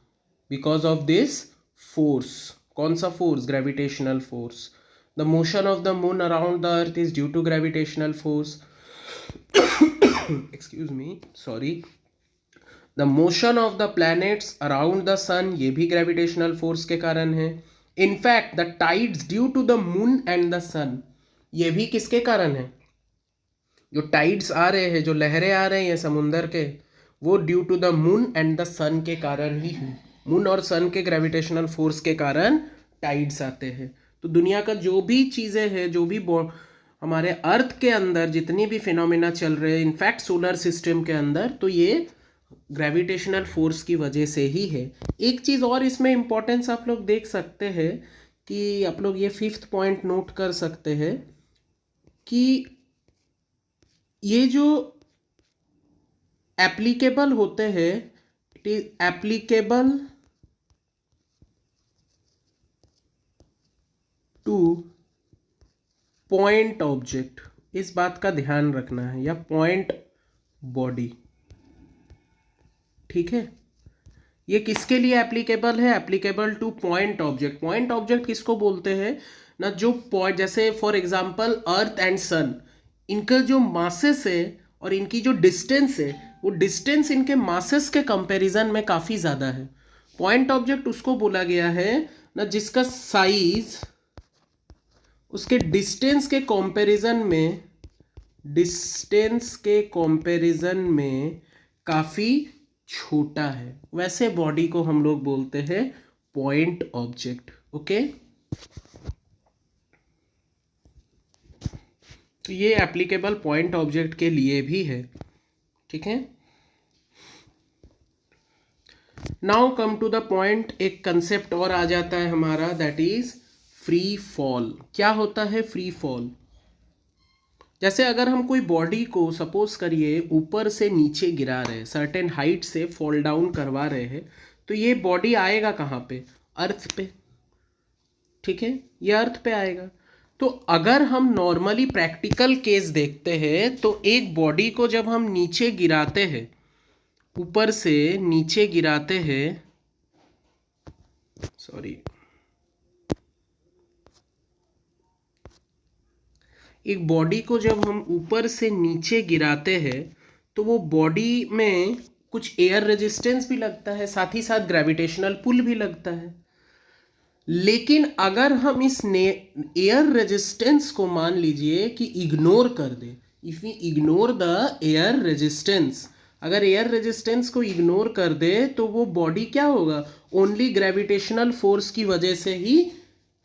बिकॉज ऑफ दिस फोर्स। कौन सा force? Gravitational force. The motion of the moon around the earth is due to gravitational force. Excuse me, sorry. The motion of the planets around the sun, ये भी ग्रेविटेशनल फोर्स के कारण है। In fact the tides due to the moon and the sun, ये भी किसके कारण है? जो टाइड्स आ रहे हैं, जो लहरें आ रही हैं समुंदर के, वो due to the moon and the sun के कारण ही है। मून और सन के ग्रेविटेशनल फोर्स के कारण टाइड्स आते हैं। तो दुनिया का जो भी चीज़ें हैं, जो भी हमारे अर्थ के अंदर जितनी भी फिनोमेना चल रहे हैं, इनफैक्ट सोलर सिस्टम के अंदर, तो ये ग्रेविटेशनल फोर्स की वजह से ही है। एक चीज़ और इसमें इम्पोर्टेंस आप लोग देख सकते हैं कि आप लोग ये 5th पॉइंट नोट कर सकते हैं कि ये जो एप्लीकेबल होते हैं, it is applicable two point object. इस बात का ध्यान रखना है, या पॉइंट बॉडी। ठीक है, ये किसके लिए एप्लीकेबल है? Applicable two point object. Point object किसको बोलते हैं ना? जो पॉइंट, जैसे फॉर एग्जांपल अर्थ एंड सन, इनका जो मासेस है और इनकी जो डिस्टेंस है, वो डिस्टेंस इनके मासेस के कंपैरिजन में काफ़ी ज़्यादा है। पॉइंट ऑब्जेक्ट उसको बोला गया है ना जिसका साइज उसके डिस्टेंस के कंपैरिजन में काफ़ी छोटा है। वैसे बॉडी को हम लोग बोलते हैं पॉइंट ऑब्जेक्ट। ओके, तो ये एप्लीकेबल पॉइंट ऑब्जेक्ट के लिए भी है। ठीक है, now come to the point. एक कंसेप्ट और आ जाता है हमारा, दैट इज फ्री फॉल। क्या होता है फ्री फॉल? जैसे अगर हम कोई बॉडी को सपोज करिए ऊपर से नीचे गिरा रहे हैं, सर्टेन हाइट से फॉल डाउन करवा रहे हैं, तो ये बॉडी आएगा कहाँ पे? अर्थ पे। ठीक है, ये अर्थ पे आएगा। तो अगर हम नॉर्मली प्रैक्टिकल केस देखते हैं, तो एक बॉडी को जब हम नीचे गिराते हैं, ऊपर से नीचे गिराते हैं, सॉरी, एक बॉडी को जब हम ऊपर से नीचे गिराते हैं, तो वो बॉडी में कुछ एयर रेजिस्टेंस भी लगता है, साथ ही साथ ग्रेविटेशनल पुल भी लगता है। लेकिन अगर हम इस एयर रेजिस्टेंस को मान लीजिए कि इग्नोर कर दे, if we ignore the air resistance, अगर एयर रेजिस्टेंस को इग्नोर कर दे, तो वो बॉडी क्या होगा? ओनली ग्रेविटेशनल फोर्स की वजह से ही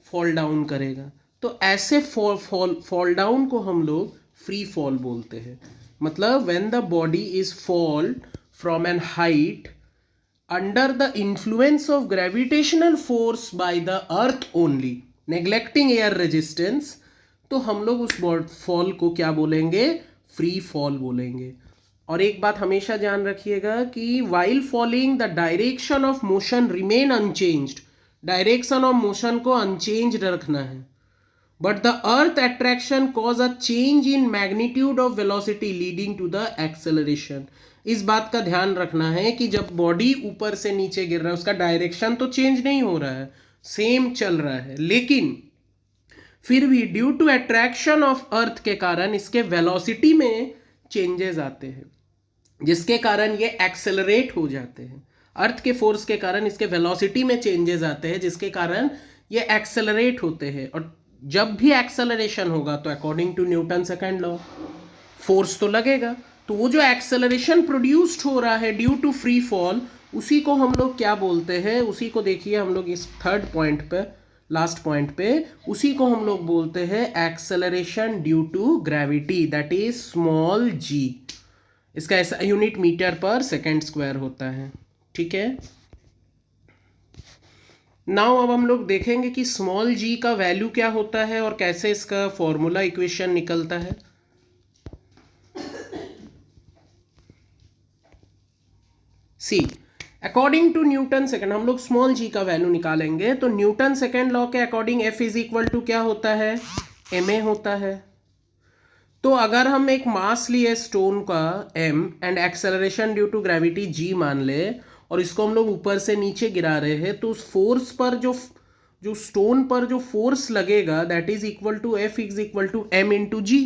फॉल डाउन करेगा। तो ऐसे फॉल डाउन को हम लोग फ्री फॉल बोलते हैं। मतलब when the body is fall from an height under the influence of gravitational force by the earth only, neglecting air resistance, तो हम लोग उस फॉल को क्या बोलेंगे? फ्री फॉल बोलेंगे। और एक बात हमेशा ध्यान रखिएगा कि while falling the direction of motion remain unchanged, direction of motion को अनचेंज रखना है, but the earth attraction cause a change in magnitude of velocity leading to the acceleration। इस बात का ध्यान रखना है कि जब बॉडी ऊपर से नीचे गिर रहा है, उसका डायरेक्शन तो चेंज नहीं हो रहा है, सेम चल रहा है, लेकिन फिर भी due to attraction of earth के कारण इसके वेलोसिटी में चेंजेस आते हैं, जिसके कारण ये एक्सेलरेट हो जाते हैं। अर्थ के फोर्स के कारण इसके वेलोसिटी में चेंजेस आते हैं, जिसके कारण ये एक्सेलरेट होते हैं। और जब भी एक्सेलरेशन होगा तो according to Newton second law force तो लगेगा। तो वो जो एक्सेलरेशन प्रोड्यूस्ड हो रहा है ड्यू टू फ्री फॉल, उसी को हम लोग क्या बोलते हैं? उसी को देखिए हम लोग इस 3rd पॉइंट पे, लास्ट पॉइंट पे, उसी को हम लोग बोलते हैं acceleration due to gravity, that is small g. इसका ऐसा यूनिट मीटर पर सेकेंड स्क्वायर होता है। ठीक है, नाउ अब हम लोग देखेंगे कि स्मॉल जी का वैल्यू क्या होता है और कैसे इसका फॉर्मूला इक्वेशन निकलता है। See according to Newton second, हम लोग स्मॉल जी का वैल्यू निकालेंगे तो न्यूटन सेकेंड लॉ के according F is equal to क्या होता है, एम ए होता है। तो अगर हम एक मास लिए स्टोन का m and acceleration due to gravity g मान ले और इसको हम लोग ऊपर से नीचे गिरा रहे हैं, तो उस फोर्स पर जो जो स्टोन पर जो फोर्स लगेगा that is equal to F is equal to M into g,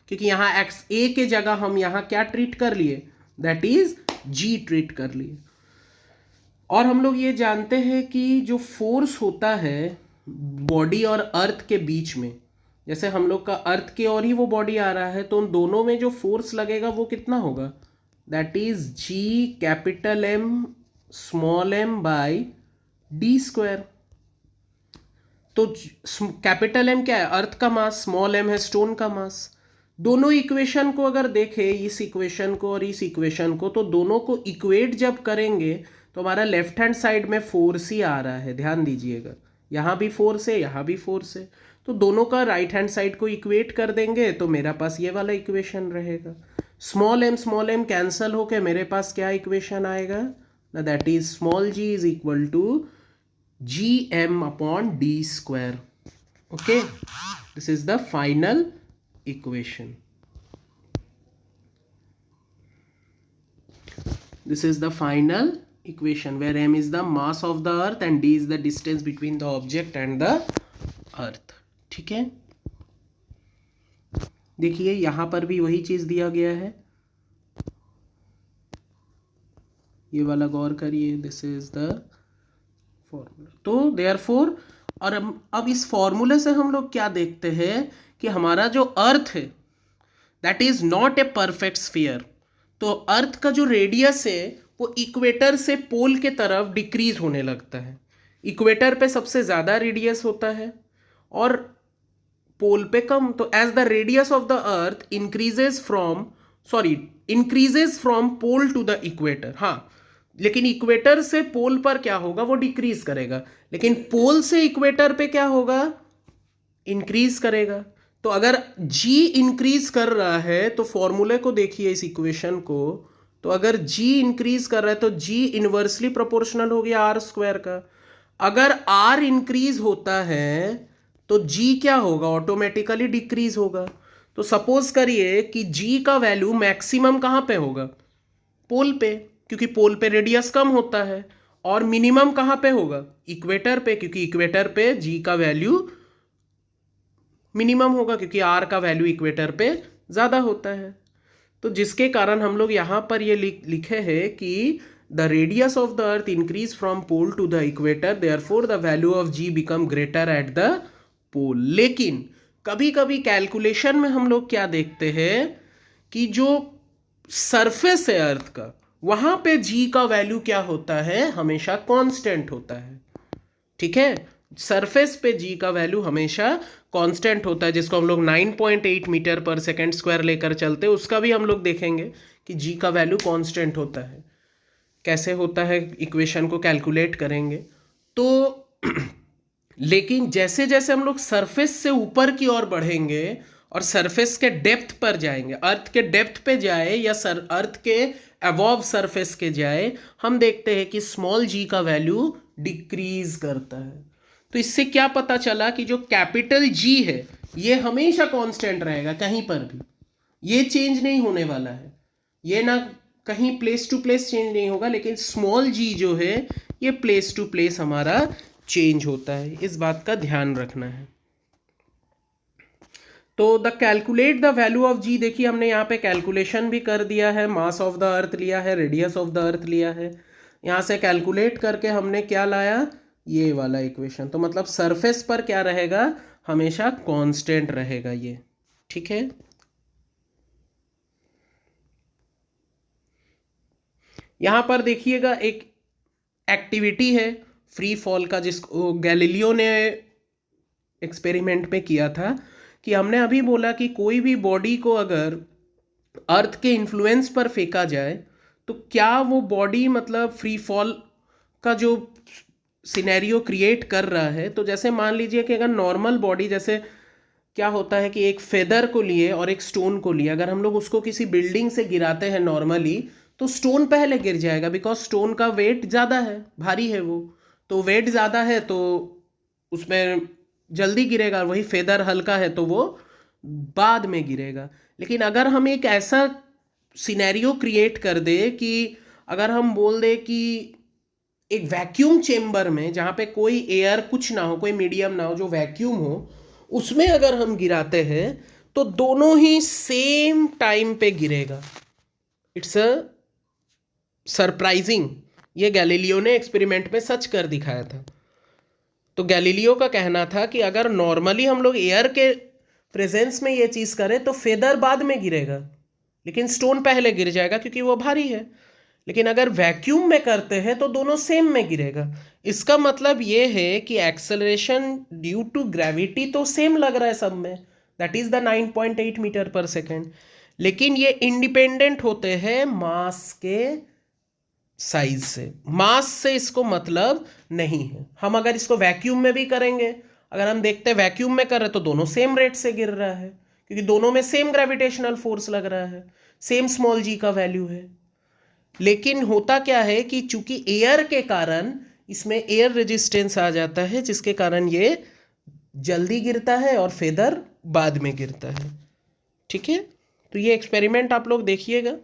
क्योंकि यहाँ एक्स ए के जगह हम यहाँ क्या ट्रीट कर लिए, दैट इज जी ट्रीट कर लिए। और हम लोग ये जानते हैं कि जो फोर्स होता है बॉडी और अर्थ के बीच में, जैसे हम लोग का अर्थ की ओर ही वो बॉडी आ रहा है, तो उन दोनों में जो फोर्स लगेगा वो कितना होगा, that is G capital M small m by d square. तो कैपिटल एम क्या है, अर्थ का मास, स्मॉल एम है स्टोन का मास। दोनों इक्वेशन को अगर देखें, इस इक्वेशन को और इस इक्वेशन को, तो दोनों को इक्वेट जब करेंगे तो हमारा लेफ्ट हैंड साइड में फोर्स ही आ रहा है, ध्यान दीजिएगा, यहाँ भी फोर्स है यहाँ भी फोर्स है, तो दोनों का राइट हैंड साइड को इक्वेट कर देंगे तो मेरा पास ये वाला इक्वेशन रहेगा। स्मॉल एम कैंसल होके मेरे पास क्या इक्वेशन आएगा ना, that is small g is equal to G M upon d square. Okay, this is the final equation. This is the final equation where m is the mass of the earth and d is the distance between the object and the earth। ठीक है, देखिए यहां पर भी वही चीज दिया गया है, ये वाला गौर करिए, दिस इज द फॉर्मूला। तो देयरफॉर, और अब इस फॉर्मूले से हम लोग क्या देखते हैं कि हमारा जो अर्थ है that is not a perfect sphere. तो अर्थ का जो रेडियस है वो इक्वेटर से पोल के तरफ डिक्रीज होने लगता है। इक्वेटर पे सबसे ज़्यादा रेडियस होता है और पोल पे कम। तो as the radius of the earth increases from pole to the equator. हाँ, लेकिन इक्वेटर से पोल पर क्या होगा, वो डिक्रीज करेगा, लेकिन पोल से इक्वेटर पे क्या होगा, इंक्रीज करेगा। तो अगर g इंक्रीज कर रहा है तो फॉर्मूले को देखिए इस इक्वेशन को, तो अगर g इंक्रीज कर रहा है तो g इनवर्सली प्रोपोर्शनल हो गया r स्क्वायर का। अगर r इंक्रीज होता है तो g क्या होगा, ऑटोमेटिकली डिक्रीज होगा। तो सपोज करिए कि g का वैल्यू मैक्सिमम कहाँ पे होगा, पोल पे, क्योंकि पोल पे रेडियस कम होता है, और मिनिमम कहाँ पे होगा, इक्वेटर पे, क्योंकि इक्वेटर पे g का वैल्यू मिनिमम होगा, क्योंकि r का वैल्यू इक्वेटर पे ज़्यादा होता है। तो जिसके कारण हम लोग यहाँ पर ये लिखे हैं कि the radius of the earth increase from pole to the equator, therefore the value of g become greater at the pole. लेकिन कभी कभी कैलकुलेशन में हम लोग क्या देखते हैं कि जो सरफेस है अर्थ का, वहाँ पे g का वैल्यू क्या होता है, हमेशा कांस्टेंट होता है। ठीक है, सरफेस पे g का वैल्यू हमेशा कांस्टेंट होता है, जिसको हम लोग 9.8 मीटर पर सेकेंड स्क्वायर लेकर चलते हैं, उसका भी हम लोग देखेंगे कि g का वैल्यू कांस्टेंट होता है। कैसे होता है, इक्वेशन को कैलकुलेट करेंगे। तो लेकिन जैसे जैसे हम लोग सरफेस से ऊपर की ओर बढ़ेंगे और सरफेस के डेप्थ पर जाएंगे, अर्थ के डेप्थ पे जाए या अर्थ के अबव सरफेस के जाए, हम देखते हैं कि स्मॉल g का वैल्यू डिक्रीज करता है। तो इससे क्या पता चला कि जो कैपिटल G है ये हमेशा कांस्टेंट रहेगा, कहीं पर भी ये चेंज नहीं होने वाला है, ये ना कहीं प्लेस टू प्लेस चेंज नहीं होगा, लेकिन स्मॉल g जो है ये प्लेस टू प्लेस हमारा चेंज होता है, इस बात का ध्यान रखना है। तो the calculate the value of g, देखिए हमने यहाँ पे कैलकुलेशन भी कर दिया है, मास ऑफ द अर्थ लिया है, रेडियस ऑफ द अर्थ लिया है, यहाँ से कैलकुलेट करके हमने क्या लाया, ये वाला इक्वेशन। तो मतलब सरफेस पर क्या रहेगा, हमेशा कांस्टेंट रहेगा ये। ठीक है, यहां पर देखिएगा एक एक्टिविटी है फ्री फॉल का, जिसको गैलीलियो ने एक्सपेरिमेंट में किया था। कि हमने अभी बोला कि कोई भी बॉडी को अगर अर्थ के इन्फ्लुएंस पर फेंका जाए तो क्या वो बॉडी मतलब फ्री फॉल का जो सिनेरियो क्रिएट कर रहा है। तो जैसे मान लीजिए कि अगर नॉर्मल बॉडी, जैसे क्या होता है कि एक फेदर को लिए और एक स्टोन को लिए, अगर हम लोग उसको किसी बिल्डिंग से गिराते हैं नॉर्मली, तो स्टोन पहले गिर जाएगा, बिकॉज स्टोन का वेट ज़्यादा है, भारी है वो, तो वेट ज़्यादा है तो उसमें जल्दी गिरेगा। वही फेदर हल्का है तो वो बाद में गिरेगा। लेकिन अगर हम एक ऐसा सिनेरियो क्रिएट कर दे कि अगर हम बोल दे कि एक वैक्यूम चेम्बर में, जहाँ पे कोई एयर कुछ ना हो, कोई मीडियम ना हो, जो वैक्यूम हो, उसमें अगर हम गिराते हैं तो दोनों ही सेम टाइम पे गिरेगा। It's a surprising. ये गैलीलियो ने एक्सपेरिमेंट में सच कर दिखाया था। तो गैलीलियो का कहना था कि अगर नॉर्मली हम लोग एयर के प्रेजेंस में ये चीज़ करें तो फेदर बाद में गिरेगा, लेकिन स्टोन पहले गिर जाएगा क्योंकि वो भारी है। लेकिन अगर वैक्यूम में करते हैं तो दोनों सेम में गिरेगा। इसका मतलब ये है कि एक्सेलरेशन ड्यू टू ग्रेविटी तो सेम लग रहा है सब में, दैट इज द 9.8 मीटर पर सेकेंड, लेकिन ये इंडिपेंडेंट होते हैं मास के साइज से। मास से इसको मतलब नहीं है। हम अगर इसको वैक्यूम में भी करेंगे, अगर हम देखते हैं वैक्यूम में कर रहे तो दोनों सेम रेट से गिर रहा है, क्योंकि दोनों में सेम ग्रेविटेशनल फोर्स लग रहा है, सेम स्मॉल जी का वैल्यू है। लेकिन होता क्या है कि चूंकि एयर के कारण इसमें एयर रेजिस्टेंस आ जाता है, जिसके कारण ये जल्दी गिरता है और फेदर बाद में गिरता है। ठीक है, तो ये एक्सपेरिमेंट आप लोग देखिएगा।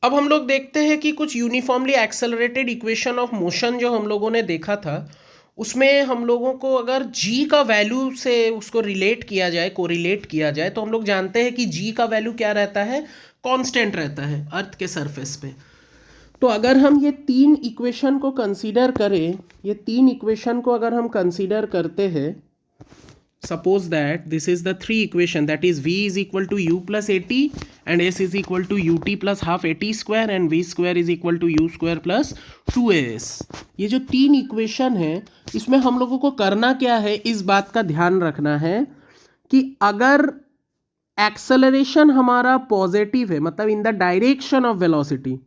अब हम लोग देखते हैं कि कुछ uniformly accelerated equation of motion जो हम लोगों ने देखा था, उसमें हम लोगों को अगर जी का वैल्यू से उसको रिलेट किया जाए, कोरिलेट किया जाए, तो हम लोग जानते हैं कि जी का वैल्यू क्या रहता है, कांस्टेंट रहता है अर्थ के सरफेस पे। तो अगर हम ये तीन इक्वेशन को कंसीडर करें, ये तीन इक्वेशन को अगर हम कंसीडर करते हैं, suppose that this is the three equation, that is v is equal to u plus at and s is equal to ut plus half at square and v square is equal to u square plus 2as। ये जो तीन इक्वेशन है, इसमें हम लोगों को करना क्या है, इस बात का ध्यान रखना है कि अगर एक्सेलरेशन हमारा पॉजिटिव है, मतलब in the direction of velocity,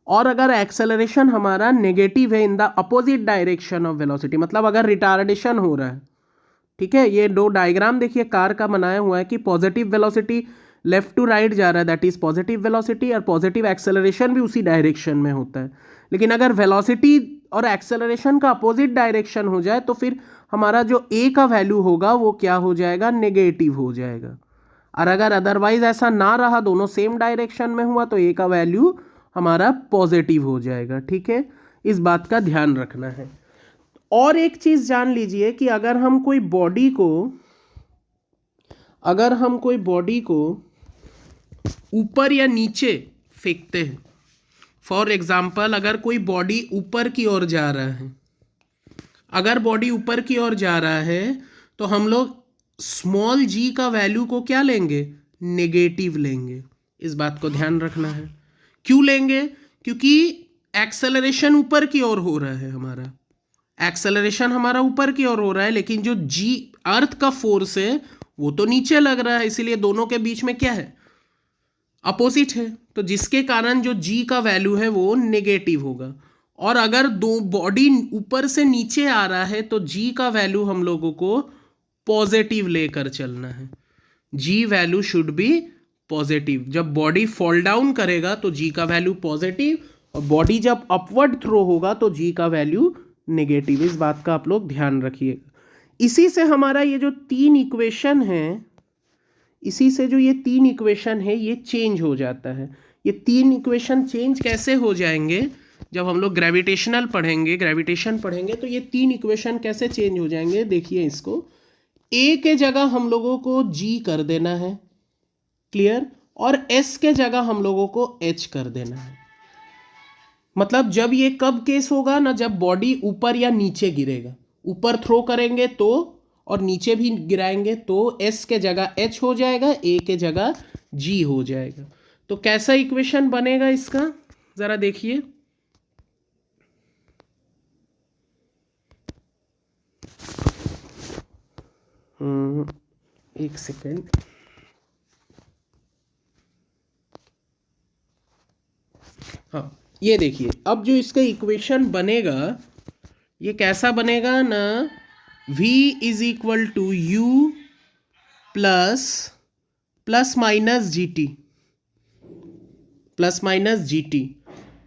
और अगर एक्सेलरेशन हमारा नेगेटिव है in the opposite direction of velocity, मतलब अगर रिटार्डेशन हो रहा है। ठीक है, ये दो डायग्राम देखिए कार का बनाया हुआ है कि positive velocity left to right जा रहा है, दैट इज पॉजिटिव वेलोसिटी, और पॉजिटिव एक्सेलरेशन भी उसी डायरेक्शन में होता है। लेकिन अगर वेलोसिटी और एक्सेलरेशन का अपोजिट डायरेक्शन हो जाए तो फिर हमारा जो ए का वैल्यू होगा वो क्या हो जाएगा, नेगेटिव हो जाएगा। और अगर अदरवाइज ऐसा ना रहा, दोनों सेम डायरेक्शन में हुआ, तो ए का वैल्यू हमारा पॉजिटिव हो जाएगा। ठीक है, इस बात का ध्यान रखना है। और एक चीज जान लीजिए कि अगर हम कोई बॉडी को ऊपर या नीचे फेंकते हैं, फॉर एग्जाम्पल अगर कोई बॉडी ऊपर की ओर जा रहा है, अगर बॉडी ऊपर की ओर जा रहा है तो हम लोग स्मॉल जी का वैल्यू को क्या लेंगे, नेगेटिव लेंगे। इस बात को ध्यान रखना है। क्यों लेंगे, क्योंकि एक्सेलरेशन ऊपर की ओर हो रहा है, हमारा एक्सेलरेशन हमारा ऊपर की ओर हो रहा है, लेकिन जो जी अर्थ का फोर्स है वो तो नीचे लग रहा है, इसीलिए दोनों के बीच में क्या है, अपोजिट है। तो जिसके कारण जो जी का वैल्यू है वो नेगेटिव होगा। और अगर दो बॉडी ऊपर से नीचे आ रहा है तो जी का वैल्यू हम लोगों को पॉजिटिव लेकर चलना है। जी वैल्यू शुड बी पॉजिटिव। जब बॉडी फॉल डाउन करेगा तो जी का वैल्यू पॉजिटिव, और बॉडी जब अपवर्ड थ्रो होगा तो जी का वैल्यू नेगेटिव। इस बात का आप लोग ध्यान रखिएगा। इसी से हमारा ये जो तीन इक्वेशन है, ये चेंज हो जाता है। ये तीन इक्वेशन चेंज कैसे हो जाएंगे, जब हम लोग ग्रेविटेशन पढ़ेंगे तो ये तीन इक्वेशन कैसे चेंज हो जाएंगे। देखिए इसको, ए के जगह हम लोगों को जी कर देना है, क्लियर, और एस के जगह हम लोगों को एच कर देना है। मतलब जब ये कब केस होगा ना, जब बॉडी ऊपर या नीचे गिरेगा, ऊपर थ्रो करेंगे तो, और नीचे भी गिराएंगे तो एस के जगह एच हो जाएगा, ए के जगह जी हो जाएगा। तो कैसा इक्वेशन बनेगा इसका, जरा देखिए। एक सेकेंड, हाँ ये देखिए, अब जो इसका इक्वेशन बनेगा ये कैसा बनेगा ना, v is equal to u plus plus minus g t, plus minus g t,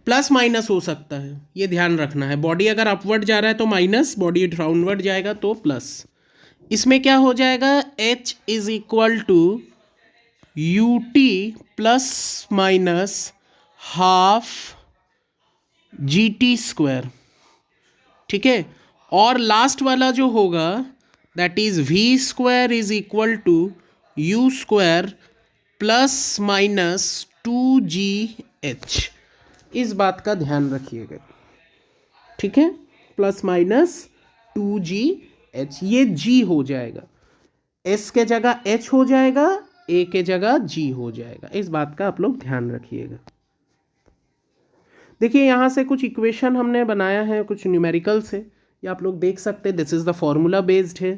plus minus हो सकता है, ये ध्यान रखना है। बॉडी अगर अपवर्ड जा रहा है तो माइनस, बॉडी डाउनवर्ड जाएगा तो प्लस। इसमें क्या हो जाएगा, h is equal to u t plus minus half g t square, ठीक है। और लास्ट वाला जो होगा that is v square is equal to u square plus minus two g h. इस बात का ध्यान रखिएगा, ठीक है। Plus minus two g h, ये जी हो जाएगा, एस के जगह एच हो जाएगा, ए के जगह जी हो जाएगा। इस बात का आप लोग ध्यान रखिएगा। देखिए यहाँ से कुछ इक्वेशन हमने बनाया है, कुछ न्यूमेरिकल से, ये आप लोग देख सकते हैं। This is the formula based है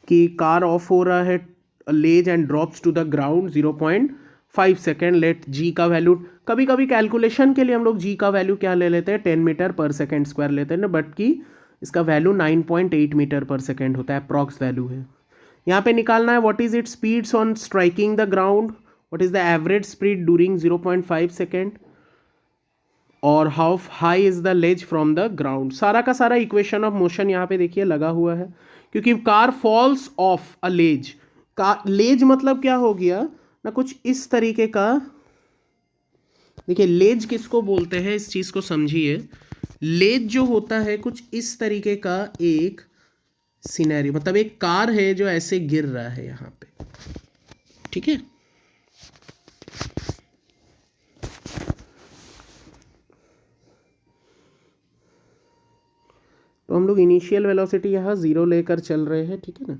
कि कार ऑफ हो रहा है ledge and drops to the ground 0.5 second, let g का वैल्यू, कभी कभी कैलकुलेशन के लिए हम लोग जी का वैल्यू क्या ले लेते हैं, 10 मीटर पर सेकेंड स्क्वायर लेते हैं ना, बट कि इसका वैल्यू 9.8 मीटर पर सेकेंड होता है, अप्रॉक्स वैल्यू है। यहाँ पे निकालना है what is it speeds on striking the ground, what is the average speed during 0.5 second, और how high is the ledge from the ground. सारा का सारा इक्वेशन ऑफ मोशन यहाँ पे देखिए लगा हुआ है, क्योंकि कार फॉल्स ऑफ अ लेज। का लेज मतलब क्या हो गया ना, कुछ इस तरीके का। देखिए लेज किसको बोलते हैं, इस चीज को समझिए। लेज जो होता है कुछ इस तरीके का एक सिनेरियो, मतलब एक कार है जो ऐसे गिर रहा है यहाँ पे, ठीक है। तो हम लोग इनिशियल वेलोसिटी यहाँ 0 लेकर चल रहे हैं, ठीक है ना।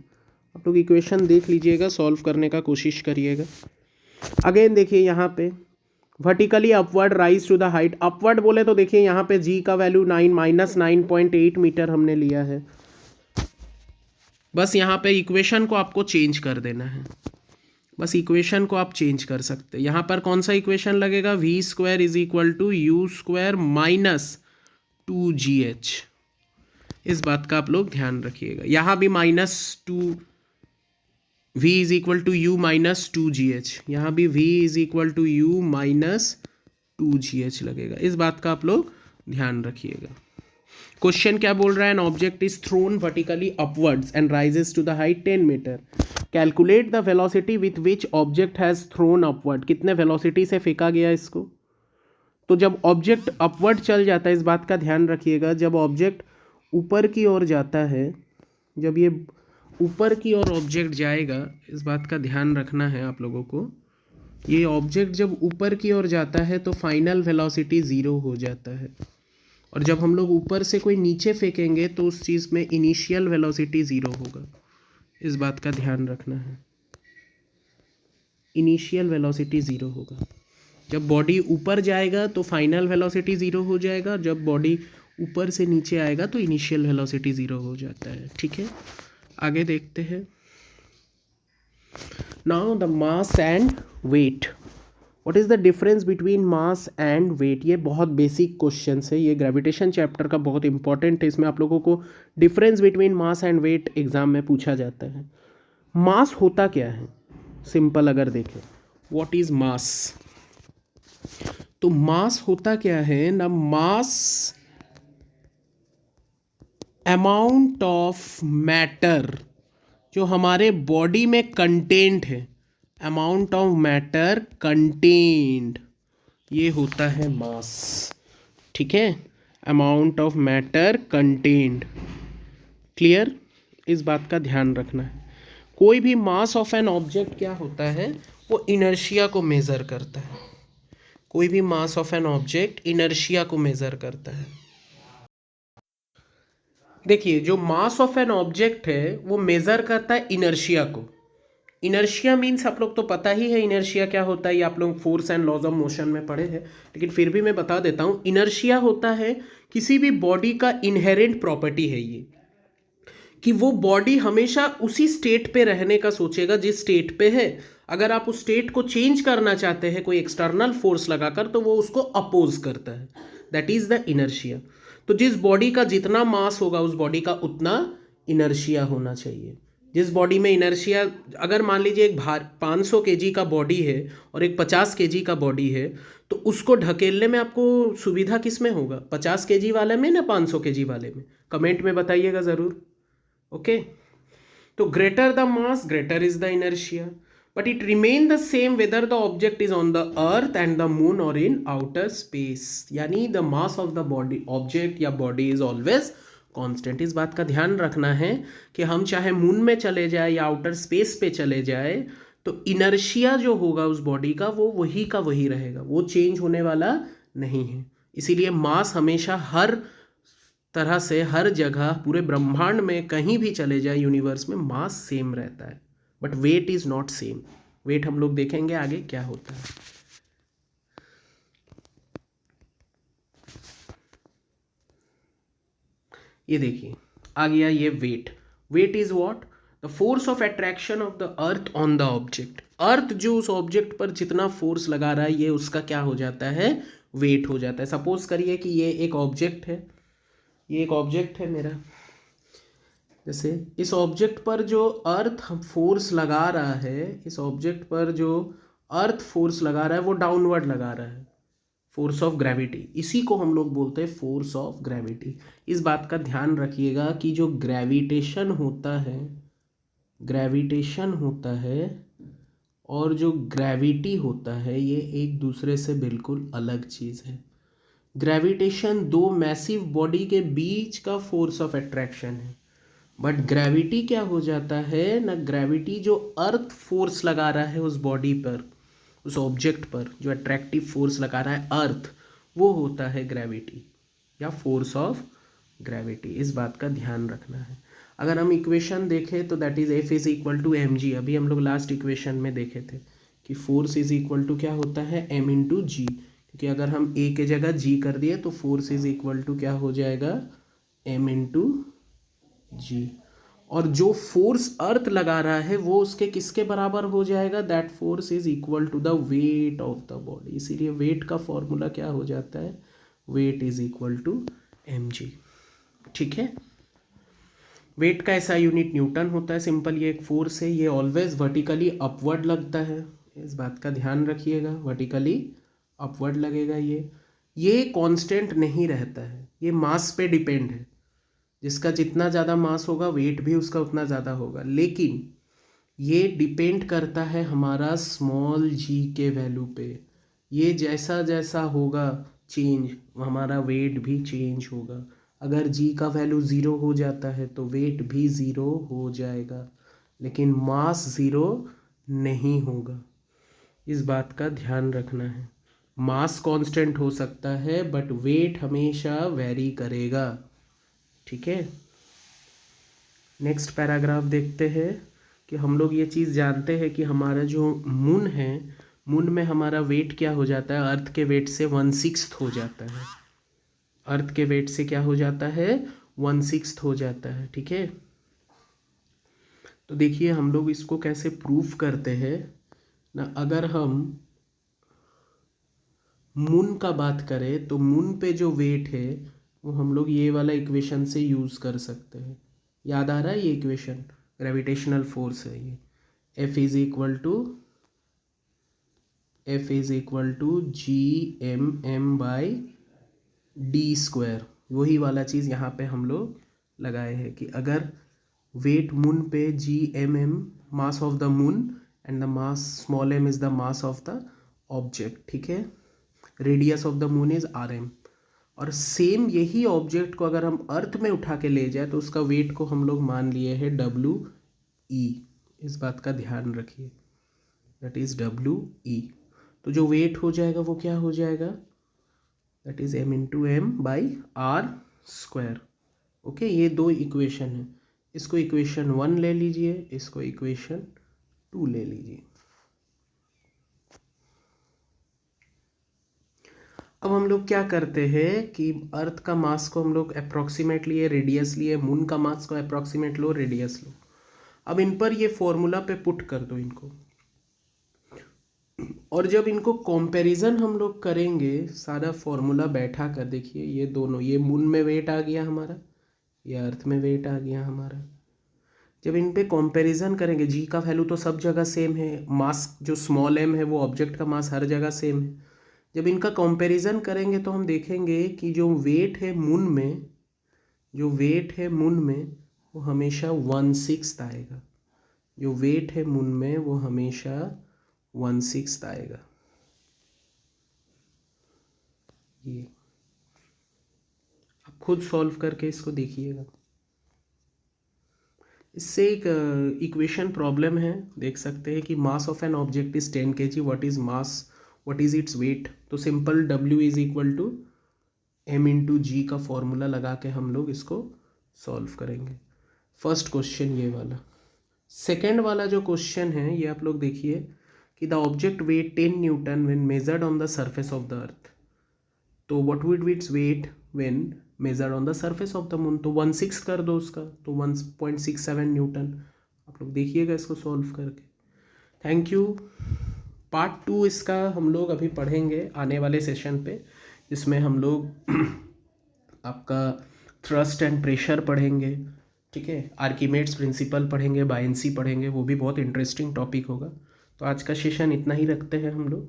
आप लोग इक्वेशन देख लीजिएगा, सॉल्व करने का कोशिश करिएगा। अगेन देखिए यहाँ पे vertically upward rise to the height, upward बोले तो देखिए यहाँ पे जी का वैल्यू 9 मीटर हमने लिया है। बस यहाँ पे इक्वेशन को आपको चेंज कर देना है, बस इक्वेशन को आप चेंज कर सकते हैं। यहाँ पर कौन सा इक्वेशन लगेगा, v square is equal to u square minus two g h. इस बात का आप लोग ध्यान रखिएगा। यहाँ भी minus two, v is equal to u minus two g h, यहाँ भी v is equal to u minus two g h लगेगा। इस बात का आप लोग ध्यान रखिएगा। क्वेश्चन क्या बोल रहा है, an object is thrown vertically upwards and rises to the height 10 metre, calculate the velocity with which object has thrown upward. कितने वेलोसिटी से फेंका गया इसको। तो जब ऑब्जेक्ट अपवर्ड चल जाता है, इस बात का ध्यान रखिएगा, जब ऑब्जेक्ट ऊपर की ओर जाता है, जब ये ऊपर की ओर ऑब्जेक्ट जाएगा, इस बात का ध्यान रखना है आप लोगों को। ये ऑब्जेक्ट जब ऊपर की ओर जाता है तो फाइनल वेलोसिटी 0 हो जाता है, और जब हम लोग ऊपर से कोई नीचे फेंकेंगे तो उस चीज़ में इनिशियल वेलोसिटी 0 होगा। इस बात का ध्यान रखना है, इनिशियल वेलोसिटी 0 होगा। जब बॉडी ऊपर जाएगा तो फाइनल वेलोसिटी 0 हो जाएगा, जब बॉडी ऊपर से नीचे आएगा तो इनिशियल वेलोसिटी 0 हो जाता है, ठीक है। आगे देखते हैं। Now the mass and weight, what is the difference between mass and weight. ये बहुत बेसिक क्वेश्चन है, ये ग्रेविटेशन चैप्टर का बहुत इंपॉर्टेंट है। इसमें आप लोगों को difference between mass and weight exam में पूछा जाता है। मास होता क्या है, सिंपल अगर देखें, व्हाट इज मास। तो मास होता क्या है ना, मास अमाउंट ऑफ मैटर जो हमारे बॉडी में कंटेंट है, अमाउंट ऑफ मैटर कंटेंड, ये होता है मास, ठीक है। Amount of matter contained, clear. इस बात का ध्यान रखना है। कोई भी मास ऑफ एन ऑब्जेक्ट क्या होता है, वो इनर्शिया को मेजर करता है। कोई भी मास ऑफ एन ऑब्जेक्ट इनर्शिया को मेजर करता है। देखिए जो मास ऑफ एन ऑब्जेक्ट है वो मेजर करता है इनर्शिया को। इनर्शिया मीन्स आप लोग तो पता ही है इनर्शिया क्या होता है, ये आप लोग force and laws of motion में पढ़े हैं, लेकिन फिर भी मैं बता देता हूँ। इनर्शिया होता है किसी भी बॉडी का इनहेरेंट प्रॉपर्टी है ये, कि वो बॉडी हमेशा उसी स्टेट पे रहने का सोचेगा जिस स्टेट पे है। अगर आप उस स्टेट को चेंज करना चाहते हैं कोई एक्सटर्नल फोर्स लगाकर, तो वो उसको अपोज करता है, दैट इज द इनर्शिया। तो जिस बॉडी का जितना मास होगा उस बॉडी का उतना इनर्शिया होना चाहिए। जिस बॉडी में इनर्शिया, अगर मान लीजिए एक 500 केजी का बॉडी है और एक 50 केजी का बॉडी है, तो उसको ढकेलने में आपको सुविधा किस में होगा, 50 केजी वाले में ना 500 केजी वाले में? कमेंट में बताइएगा ज़रूर। ओके, तो greater the mass greater is the inertia, but it remain the same whether the object is on the earth and the moon or in outer space. यानी the mass of the body object या body is always constant. इस बात का ध्यान रखना है कि हम चाहे मून में चले जाए या आउटर स्पेस पे चले जाए, तो इनर्शिया जो होगा उस बॉडी का वो वही का वही रहेगा, वो चेंज होने वाला नहीं है। इसीलिए मास हमेशा हर तरह से हर जगह पूरे ब्रह्मांड में कहीं भी चले जाए यूनिवर्स में मास सेम रहता है, but weight is not same. Weight हम लोग देखेंगे आगे क्या होता है। ये देखिए आ गया ये weight. Weight is what? The force of attraction of the earth on the object. Earth जो उस ऑब्जेक्ट पर जितना फोर्स लगा रहा है ये उसका क्या हो जाता है, वेट हो जाता है। सपोज करिए कि ये एक ऑब्जेक्ट है, ये एक ऑब्जेक्ट है मेरा, जैसे इस ऑब्जेक्ट पर जो अर्थ फोर्स लगा रहा है, इस ऑब्जेक्ट पर जो अर्थ फोर्स लगा रहा है वो डाउनवर्ड लगा रहा है, फोर्स ऑफ ग्रेविटी। इसी को हम लोग बोलते हैं फोर्स ऑफ ग्रेविटी। इस बात का ध्यान रखिएगा कि जो ग्रेविटेशन होता है, ग्रेविटेशन होता है और जो ग्रेविटी होता है ये एक दूसरे से बिल्कुल अलग चीज़ है। ग्रेविटेशन दो मैसिव बॉडी के बीच का फोर्स ऑफ अट्रैक्शन है, बट ग्रेविटी क्या हो जाता है ना, ग्रेविटी जो अर्थ फोर्स लगा रहा है उस बॉडी पर, उस ऑब्जेक्ट पर जो अट्रैक्टिव फोर्स लगा रहा है अर्थ, वो होता है ग्रेविटी या फोर्स ऑफ ग्रेविटी। इस बात का ध्यान रखना है। अगर हम इक्वेशन देखें तो that is F is equal to m g. अभी हम लोग लास्ट इक्वेशन में देखे थे कि फोर्स इज इक्वल टू क्या होता है, एम इंटू जी, क्योंकि अगर हम ए के जगह जी कर दिए तो फोर्स इज इक्वल टू क्या हो जाएगा, एम इंटू जी। और जो फोर्स अर्थ लगा रहा है वो उसके किसके बराबर हो जाएगा, that force is equal to the weight of the body. इसीलिए वेट का फॉर्मूला क्या हो जाता है, weight is equal to m g. ठीक है, वेट का ऐसा यूनिट न्यूटन होता है। सिंपल, ये एक फोर्स है, ये ऑलवेज वर्टिकली अपवर्ड लगता है, इस बात का ध्यान रखिएगा, वर्टिकली अपवर्ड लगेगा। ये कांस्टेंट नहीं रहता है, ये मास पे डिपेंड है। जिसका जितना ज़्यादा मास होगा वेट भी उसका उतना ज़्यादा होगा, लेकिन ये डिपेंड करता है हमारा स्मॉल जी के वैल्यू पे। ये जैसा जैसा होगा चेंज, हमारा वेट भी चेंज होगा। अगर जी का वैल्यू ज़ीरो हो जाता है तो वेट भी ज़ीरो हो जाएगा, लेकिन मास ज़ीरो नहीं होगा। इस बात का ध्यान रखना है। मास कांस्टेंट हो सकता है बट वेट हमेशा वेरी करेगा। ठीक है, नेक्स्ट पैराग्राफ देखते हैं कि हम लोग ये चीज़ जानते हैं कि हमारा जो मून है, मून में हमारा वेट क्या हो जाता है, अर्थ के वेट से 1/6 हो जाता है। अर्थ के वेट से क्या हो जाता है, 1/6 हो जाता है। ठीक है, तो देखिए हम लोग इसको कैसे प्रूफ करते हैं ना। अगर हम मून का बात करें तो मून पे जो वेट है वो हम लोग ये वाला इक्वेशन से यूज़ कर सकते हैं। याद आ रहा है ये इक्वेशन, ग्रेविटेशनल फोर्स है ये, F is equal to G M m by d square. वही वाला चीज़ यहाँ पे हम लोग लगाए हैं कि अगर वेट मून पे G M m, mass of the moon, and the mass small m is the mass of the object. ठीक है, radius of the moon is R M. और सेम यही ऑब्जेक्ट को अगर हम अर्थ में उठा के ले जाए तो उसका वेट को हम लोग मान लिए हैं डब्ल्यू ई। इस बात का ध्यान रखिए, दैट इज डब्ल्यू ई। तो जो वेट हो जाएगा वो क्या हो जाएगा, that is m into m by r square. Okay, ये दो इक्वेशन है, इसको इक्वेशन 1 ले लीजिए, इसको इक्वेशन 2 ले लीजिए। अब हम लोग क्या करते हैं कि अर्थ का मास को हम लोग अप्रॉक्सीमेट लिए, रेडियस लिए, मून का मास को अप्रॉक्सीमेट लो, रेडियस लो। अब इन पर ये फॉर्मूला पे पुट कर दो इनको, और जब इनको कंपैरिजन हम लोग करेंगे, सारा फॉर्मूला बैठा कर देखिए, ये दोनों, ये मून में वेट आ गया हमारा, ये अर्थ में वेट आ गया हमारा। जब इन पे कंपैरिजन करेंगे, जी का वैल्यू तो सब जगह सेम है, मास जो स्मॉल m है वो ऑब्जेक्ट का मास हर जगह सेम है। जब इनका कंपैरिजन करेंगे तो हम देखेंगे कि जो वेट है मून में, जो वेट है मून में वो हमेशा 1/6 आएगा। जो वेट है मून में वो हमेशा 1/6 आएगा। ये आप खुद सॉल्व करके इसको देखिएगा। इससे एक इक्वेशन प्रॉब्लम है, देख सकते हैं कि mass of an object is 10 kg, what is mass, what is its weight. तो simple W is equal to m/g का फॉर्मूला लगा के हम लोग इसको सॉल्व करेंगे। फर्स्ट क्वेश्चन ये वाला। सेकेंड वाला जो क्वेश्चन है ये आप लोग देखिए कि the object weight 10 newton when measured on the surface of the earth. तो what would be its weight when measured on the surface of the moon. तो 1/6 कर दो उसका, तो 1.67 न्यूटन। आप लोग देखिएगा इसको सॉल्व करके। Thank you. पार्ट 2 इसका हम लोग अभी पढ़ेंगे आने वाले सेशन पे, जिसमें हम लोग आपका थ्रस्ट एंड प्रेशर पढ़ेंगे, ठीक है, आर्किमेड्स प्रिंसिपल पढ़ेंगे, बायनेंसी पढ़ेंगे, वो भी बहुत इंटरेस्टिंग टॉपिक होगा। तो आज का सेशन इतना ही रखते हैं हम लोग,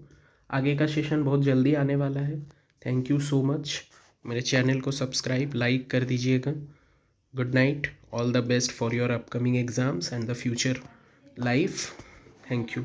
आगे का सेशन बहुत जल्दी आने वाला है। Thank you so much. मेरे चैनल को सब्सक्राइब लाइक कर दीजिएगा। Good night, all the best for your upcoming exams and the future life. Thank you.